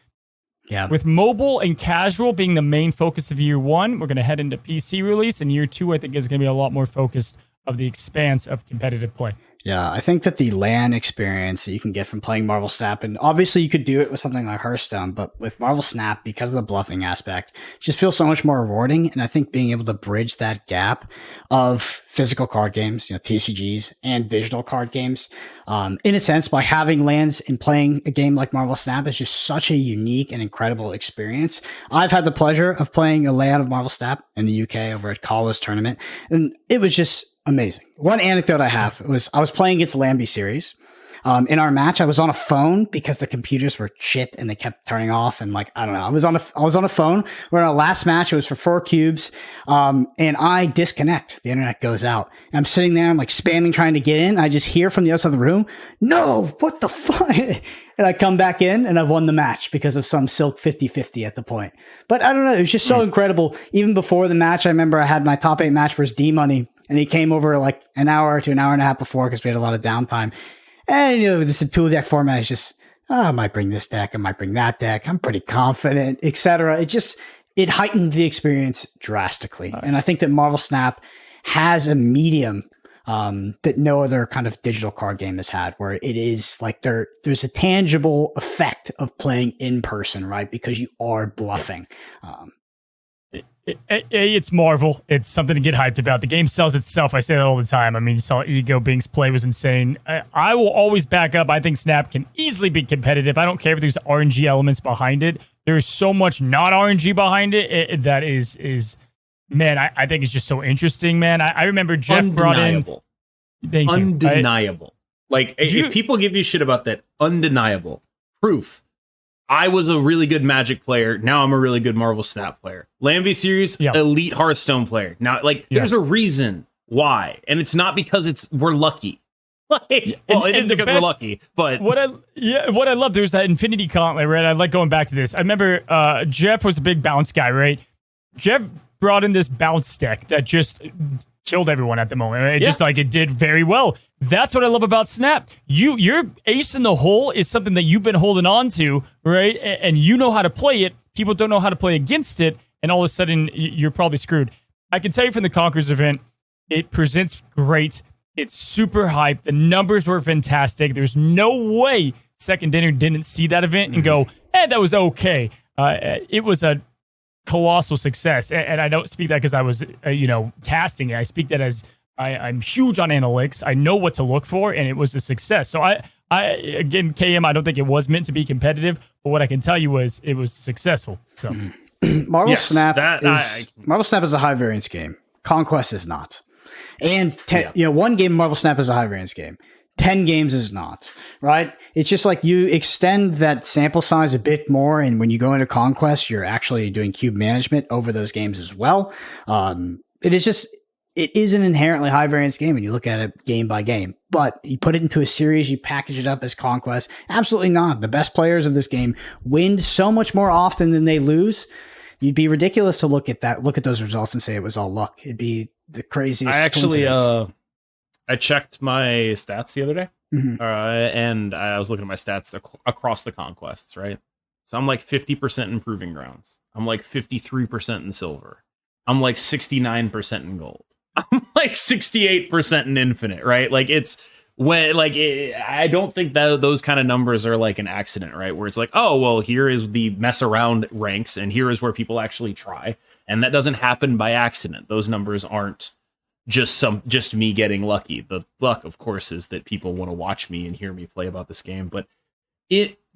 Yeah. With mobile and casual being the main focus of year 1, we're going to head into PC release, and year 2, I think, is going to be a lot more focused of the expanse of competitive play. Yeah, I think that the LAN experience that you can get from playing Marvel Snap, and obviously you could do it with something like Hearthstone, but with Marvel Snap, because of the bluffing aspect, it just feels so much more rewarding. And I think being able to bridge that gap of physical card games, TCGs, and digital card games, in a sense, by having LANs and playing a game like Marvel Snap is just such a unique and incredible experience. I've had the pleasure of playing a LAN of Marvel Snap in the UK over at Kala's tournament, and it was just amazing. One anecdote I have was I was playing against Lambie series. In our match, I was on a phone because the computers were shit and they kept turning off. And like, I don't know, I was on a phone. We're in our last match. It was for 4 cubes. And I disconnect. The internet goes out. And I'm sitting there. I'm like spamming, trying to get in. I just hear from the other side of the room, no, what the fuck? And I come back in and I've won the match because of some silk 50-50 at the point. But I don't know. It was just so incredible. Even before the match, I remember I had my top 8 match versus D-Money. And he came over like an hour to an hour and a half before because we had a lot of downtime. And, you know, this tool deck format is just, I might bring this deck. I might bring that deck. I'm pretty confident, etc. It heightened the experience drastically. And I think that Marvel Snap has a medium that no other kind of digital card game has had, where it is like there's a tangible effect of playing in person, right? Because you are bluffing. It's Marvel. It's something to get hyped about. The game sells itself. I say that all the time. I mean, you saw Ego Bink's play was insane. I will always back up. I think Snap can easily be competitive. I don't care if there's RNG elements behind it. There's so much not RNG behind it that is man, I think it's just so interesting, man. I remember Jeff brought in... Thank you. Undeniable. If people give you shit about that, undeniable. Proof. I was a really good Magic player. Now I'm a really good Marvel Snap player. Lambie series, elite Hearthstone player. Now, there's a reason why. And it's not because we're lucky. It is because we're lucky, but what I love, there's that Infinity Gauntlet, right? I like going back to this. I remember Jeff was a big bounce guy, right? Jeff brought in this bounce deck that just killed everyone at the moment. Right? It did very well. That's what I love about Snap. Your ace in the hole is something that you've been holding on to, right? And you know how to play it. People don't know how to play against it, and all of a sudden you're probably screwed. I can tell you from the Conquerors event, it presents great. It's super hype. The numbers were fantastic. There's no way Second Dinner didn't see that event and go, that was okay. It was a colossal success. And I don't speak that because I was, casting it. I speak that as I'm huge on analytics. I know what to look for, and it was a success. So again, KM, I don't think it was meant to be competitive, but what I can tell you was it was successful. So Marvel Snap is a high variance game. Conquest is not. And one game Marvel Snap is a high variance game. 10 games is not, right? It's just like you extend that sample size a bit more, and when you go into Conquest, you're actually doing cube management over those games as well. It is an inherently high variance game when you look at it game by game, but you put it into a series, you package it up as Conquest. Absolutely not. The best players of this game win so much more often than they lose. You'd be ridiculous to look at those results and say it was all luck. It'd be the craziest. I checked my stats the other day, and I was looking at my stats across the conquests, right? So I'm like 50% in Proving Grounds. I'm like 53% in Silver. I'm like 69% in Gold. I'm like 68% in Infinite, right? I don't think that those kind of numbers are like an accident, right? Where it's like, oh, well, here is the mess around ranks, and here is where people actually try. And that doesn't happen by accident. Those numbers aren't just me getting lucky. The luck, of course, is that people want to watch me and hear me play about this game. But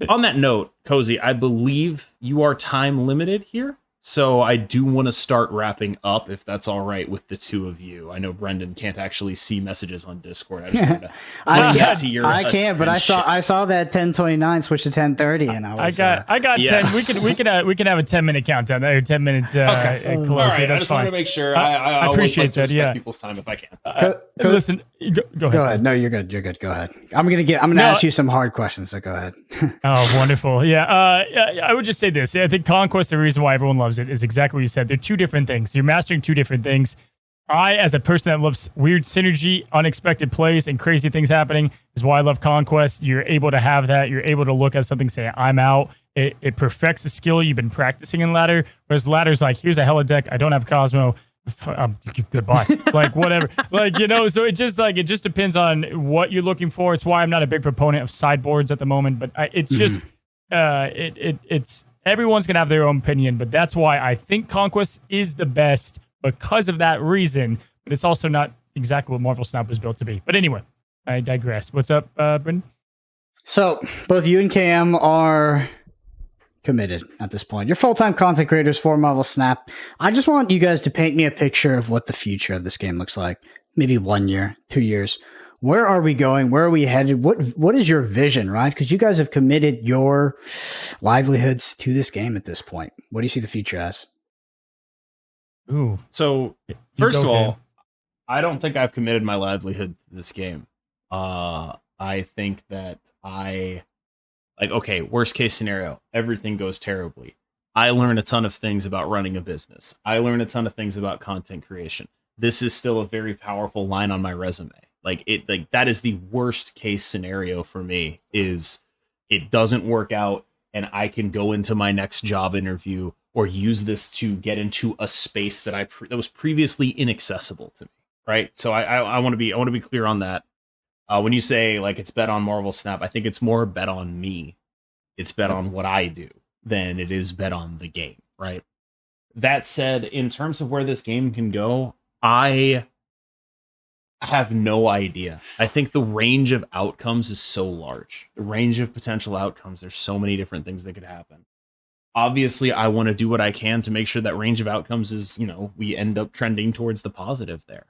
on that note, Cozy, I believe you are time limited here. So I do want to start wrapping up, if that's all right with the two of you. I know Brendan can't actually see messages on Discord. I just wanted to bring that to your I can't, but I saw that 10:29 switch to 10:30, and I got yes. 10. We can have a 10-minute countdown. Or 10 minutes. Okay. Close. All right. That's I just fine. want to make sure. I appreciate that. Respect people's time if I can. Listen, go ahead. Go ahead. No, you're good. You're good. Go ahead. I'm gonna ask you some hard questions. So go ahead. Oh, wonderful. Yeah. I would just say this. I think Conquest, the reason why everyone loves it is exactly what you said. They're two different things. You're mastering two different things. I, as a person that loves weird synergy, unexpected plays, and crazy things happening, is why I love Conquest. You're able to have that. You're able to look at something, say, I'm out. It perfects a skill you've been practicing in Ladder. Whereas Ladder's like, here's a hella deck. I don't have Cosmo. Goodbye. Like, whatever. So it just depends on what you're looking for. It's why I'm not a big proponent of sideboards at the moment. But it's just, it's everyone's going to have their own opinion. But that's why I think Conquest is the best because of that reason. But it's also not exactly what Marvel Snap was built to be. But anyway, I digress. What's up, Brendan? So both you and KM are committed at this point. You're full-time content creators for Marvel Snap. I just want you guys to paint me a picture of what the future of this game looks like. Maybe 1 year, 2 years. Where are we going? Where are we headed? What is your vision, right? Because you guys have committed your livelihoods to this game at this point. What do you see the future as? Ooh. So You first go, of all, Cam. I don't think I've committed my livelihood to this game. I think that okay, worst case scenario, everything goes terribly. I learn a ton of things about running a business. I learn a ton of things about content creation. This is still a very powerful line on my resume. Like that is the worst case scenario for me, is it doesn't work out and I can go into my next job interview or use this to get into a space that that was previously inaccessible to me. Right. So I want to be clear on that. When you say like it's bet on Marvel Snap, I think it's more bet on me. It's bet on what I do than it is bet on the game. Right. That said, in terms of where this game can go, I have no idea. I think the range of outcomes is so large. The range of potential outcomes, there's so many different things that could happen. Obviously, I want to do what I can to make sure that range of outcomes is, we end up trending towards the positive there.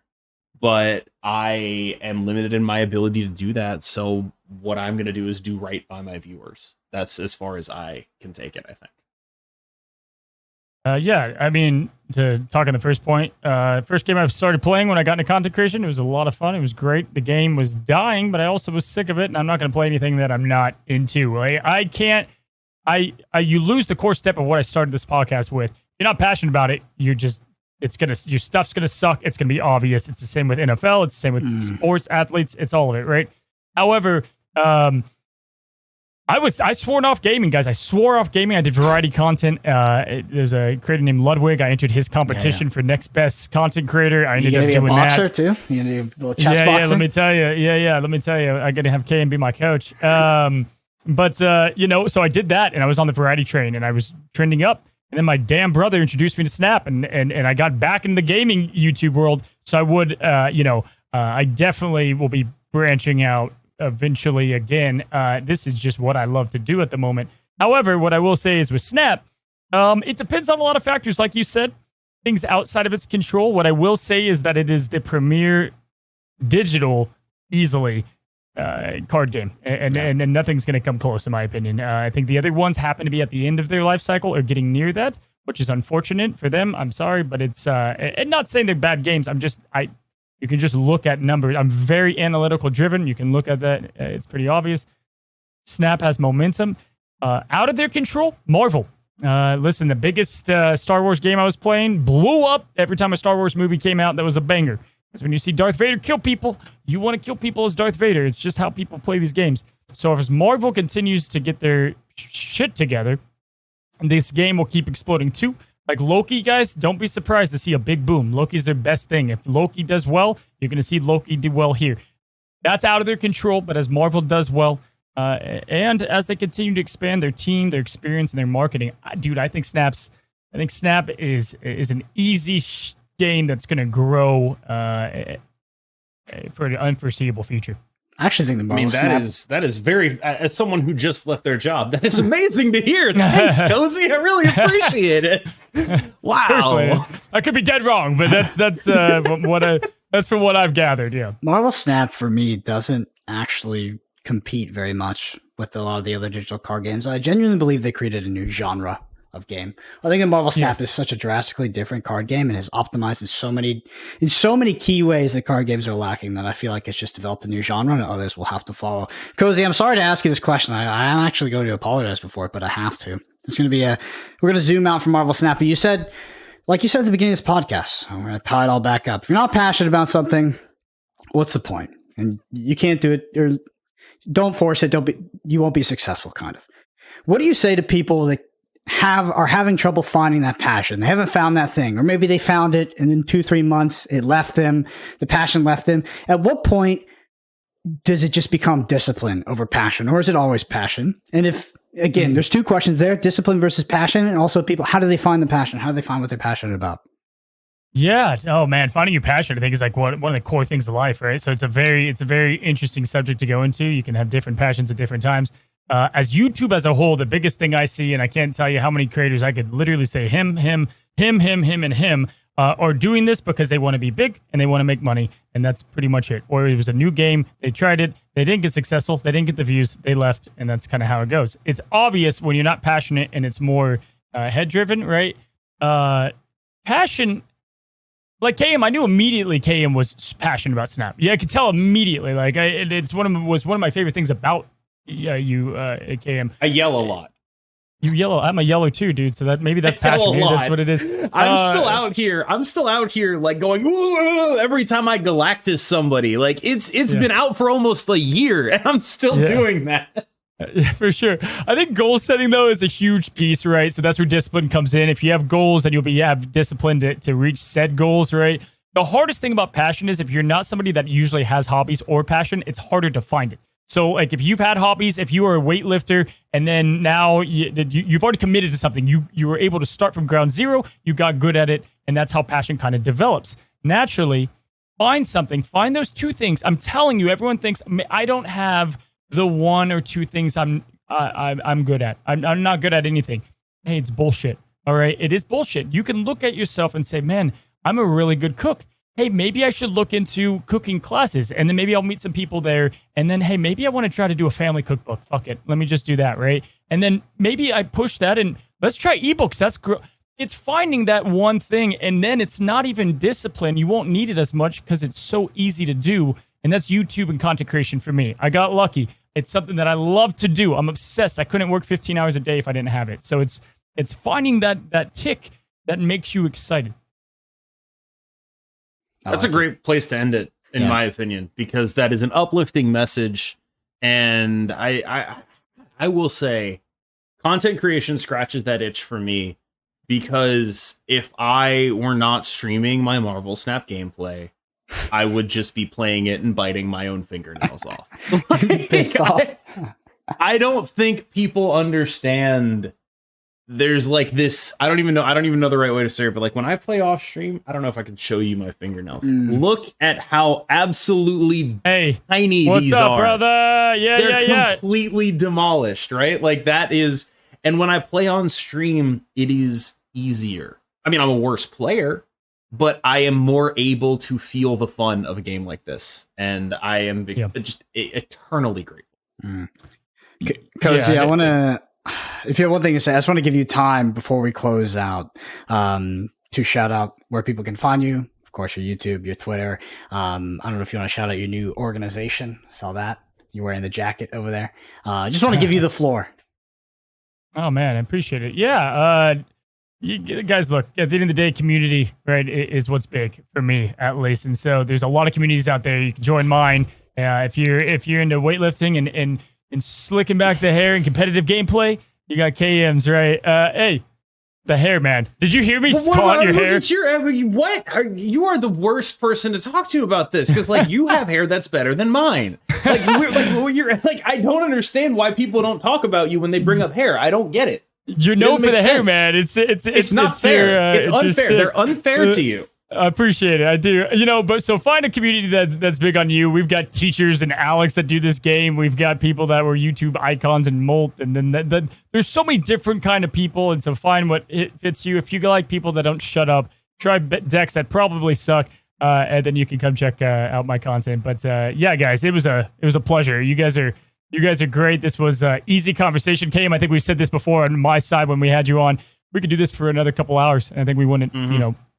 But I am limited in my ability to do that. So what I'm going to do is do right by my viewers. That's as far as I can take it, I think. Yeah, I mean, to talk on the first point, first game I started playing when I got into content creation, it was a lot of fun. It was great. The game was dying, but I also was sick of it, and I'm not going to play anything that I'm not into. I can't. You lose the core step of what I started this podcast with. You're not passionate about it. Your stuff's gonna suck. It's gonna be obvious. It's the same with NFL. It's the same with sports athletes. It's all of it, right? However, I swore off gaming, guys. I swore off gaming. I did variety content. There's a creator named Ludwig. I entered his competition for next best content creator. I ended up doing that. You gonna be a boxer too? You gonna do a little chess boxing? Yeah. Let me tell you. Let me tell you. I gotta have KM be my coach. But so I did that, and I was on the variety train, and I was trending up. And then my damn brother introduced me to Snap, and I got back in the gaming YouTube world. So I would, I definitely will be branching out eventually again. This is just what I love to do at the moment. However, what I will say is with Snap, it depends on a lot of factors. Like you said, things outside of its control. What I will say is that it is the premier digital, easily, card game, and nothing's going to come close, in my opinion. I think the other ones happen to be at the end of their life cycle or getting near that, which is unfortunate for them. I'm sorry, but it's and not saying they're bad games. You can just look at numbers. I'm very analytical driven. You can look at that. It's pretty obvious. Snap has momentum. Out of their control, Marvel. Listen, the biggest Star Wars game I was playing blew up every time a Star Wars movie came out that was a banger. Because when you see Darth Vader kill people, you want to kill people as Darth Vader. It's just how people play these games. So if Marvel continues to get their shit together, this game will keep exploding too. Like Loki, guys, don't be surprised to see a big boom. Loki's their best thing. If Loki does well, you're going to see Loki do well here. That's out of their control, but as Marvel does well, and as they continue to expand their team, their experience, and their marketing, dude, I think Snap is an easy game that's going to grow for an unforeseeable future. I actually think the Marvel that is very, as someone who just left their job, that is amazing to hear. Thanks, Cozy. I really appreciate it. Wow. Personally, I could be dead wrong, but that's from what I've gathered. Yeah. Marvel Snap for me doesn't actually compete very much with a lot of the other digital card games. I genuinely believe they created a new genre of game. I think that Marvel Snap is such a drastically different card game and is optimized in so many key ways that card games are lacking, that I feel like it's just developed a new genre and others will have to follow. Cozy, I'm sorry to ask you this question. I'm actually going to apologize before it, but I have to. It's going to be we're going to zoom out from Marvel Snap. But you said at the beginning of this podcast, we're going to tie it all back up. If you're not passionate about something, what's the point? And you can't do it, or don't force it. You won't be successful, kind of. What do you say to people that are having trouble finding that passion? They haven't found that thing, or maybe they found it and in 2-3 months it left them, the passion left them. At what point does it just become discipline over passion, or is it always passion? And if, again, there's two questions there: discipline versus passion, and also people, how do they find the passion? How do they find what they're passionate about? Yeah. Oh man, finding your passion, I think, is like one of the core things of life, right? So it's a very interesting subject to go into. You can have different passions at different times. As YouTube as a whole, the biggest thing I see, and I can't tell you how many creators I could literally say him, and him, are doing this because they want to be big and they want to make money, and that's pretty much it. Or it was a new game, they tried it, they didn't get successful, they didn't get the views, they left, and that's kind of how it goes. It's obvious when you're not passionate and it's more head-driven, right? Passion, like KM, I knew immediately KM was passionate about Snap. Yeah, I could tell immediately. Like, was one of my favorite things about you, KM. I yell a lot. You yellow. I'm a yellow too, dude. So maybe that's passion. Maybe that's what it is. I'm still out here, like going "Whoa," every time I Galactus somebody. Like it's been out for almost a year, and I'm still doing that. Yeah, for sure. I think goal setting though is a huge piece, right? So that's where discipline comes in. If you have goals, then you'll have discipline to reach said goals, right? The hardest thing about passion is if you're not somebody that usually has hobbies or passion, it's harder to find it. So, like, if you've had hobbies, if you are a weightlifter, and then now you've already committed to something, you were able to start from ground zero, you got good at it, and that's how passion kind of develops. Naturally, find those two things. I'm telling you, everyone thinks I don't have the one or two things I'm good at. I'm not good at anything. Hey, it's bullshit. All right, it is bullshit. You can look at yourself and say, man, I'm a really good cook. Hey, maybe I should look into cooking classes, and then maybe I'll meet some people there, and then, hey, maybe I want to try to do a family cookbook. Fuck it. Let me just do that, right? And then maybe I push that, and let's try ebooks. It's finding that one thing, and then it's not even discipline. You won't need it as much because it's so easy to do, and that's YouTube and content creation for me. I got lucky. It's something that I love to do. I'm obsessed. I couldn't work 15 hours a day if I didn't have it. So it's finding that tick that makes you excited. That's a great place to end it, in my opinion, because that is an uplifting message. And I will say, content creation scratches that itch for me, because if I were not streaming my Marvel Snap gameplay, I would just be playing it and biting my own fingernails off. Pissed off. I don't think people understand. There's like this, I don't even know the right way to say it, but like when I play off stream, I don't know if I can show you my fingernails. Look at how absolutely tiny what's these up, are. Brother? They're completely demolished, right? Like that is, and when I play on stream, it is easier. I mean, I'm a worse player, but I am more able to feel the fun of a game like this. And I am just eternally grateful. Cozy, I want to, if you have one thing to say, I just want to give you time before we close out to shout out where people can find you. Of course, your YouTube, your Twitter. I don't know if you want to shout out your new organization. Saw that. You're wearing the jacket over there. Just want to give you the floor. Oh, man, I appreciate it. Yeah. You guys, look, at the end of the day, community, right, is what's big for me, at least. And so there's a lot of communities out there. You can join mine. If you're into weightlifting and slicking back the hair and competitive gameplay, you got KMs, right? Hey, the hair, man. Did you hear me call out your hair? You are the worst person to talk to about this, because like you have hair that's better than mine. I don't understand why people don't talk about you when they bring up hair. I don't get it. You're known for the hair, man. It's not fair. It's unfair. They're unfair to you. I appreciate it. I do. But so find a community that's big on you. We've got teachers and Alex that do this game. We've got people that were YouTube icons and Molt. And then there's so many different kind of people. And so find what fits you. If you like people that don't shut up, try decks that probably suck. And then you can come check out my content. But yeah, guys, it was a pleasure. You guys are great. This was easy conversation. KM, I think we've said this before on my side when we had you on. We could do this for another couple hours. And I think we wouldn't,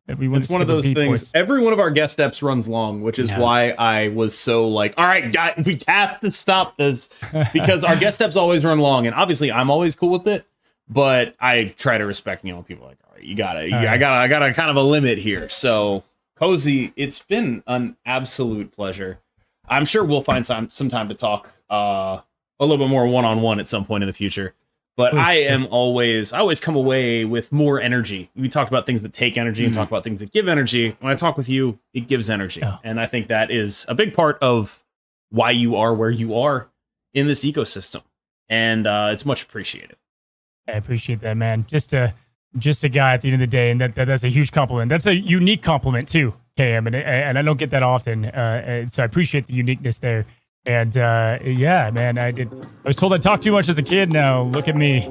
it's one of those things. Every one of our guest steps runs long, which is why I was so like, all right, guys, we have to stop this, because our guest steps always run long. And obviously I'm always cool with it, but I try to respect, people like, all right, I gotta kind of a limit here. So Cozy, it's been an absolute pleasure. I'm sure we'll find some time to talk a little bit more one-on-one at some point in the future. But I always come away with more energy. We talked about things that take energy and talk about things that give energy. When I talk with you, it gives energy. Oh. And I think that is a big part of why you are where you are in this ecosystem. And it's much appreciated. I appreciate that, man. Just a guy at the end of the day. And that's a huge compliment. That's a unique compliment too, KM. And I don't get that often. So I appreciate the uniqueness there. And yeah, man, I was told I talked too much as a kid. Now look at me,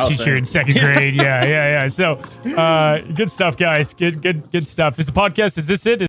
teacher in second grade. Yeah. So good stuff, guys. Good stuff. Is the podcast? Is this it?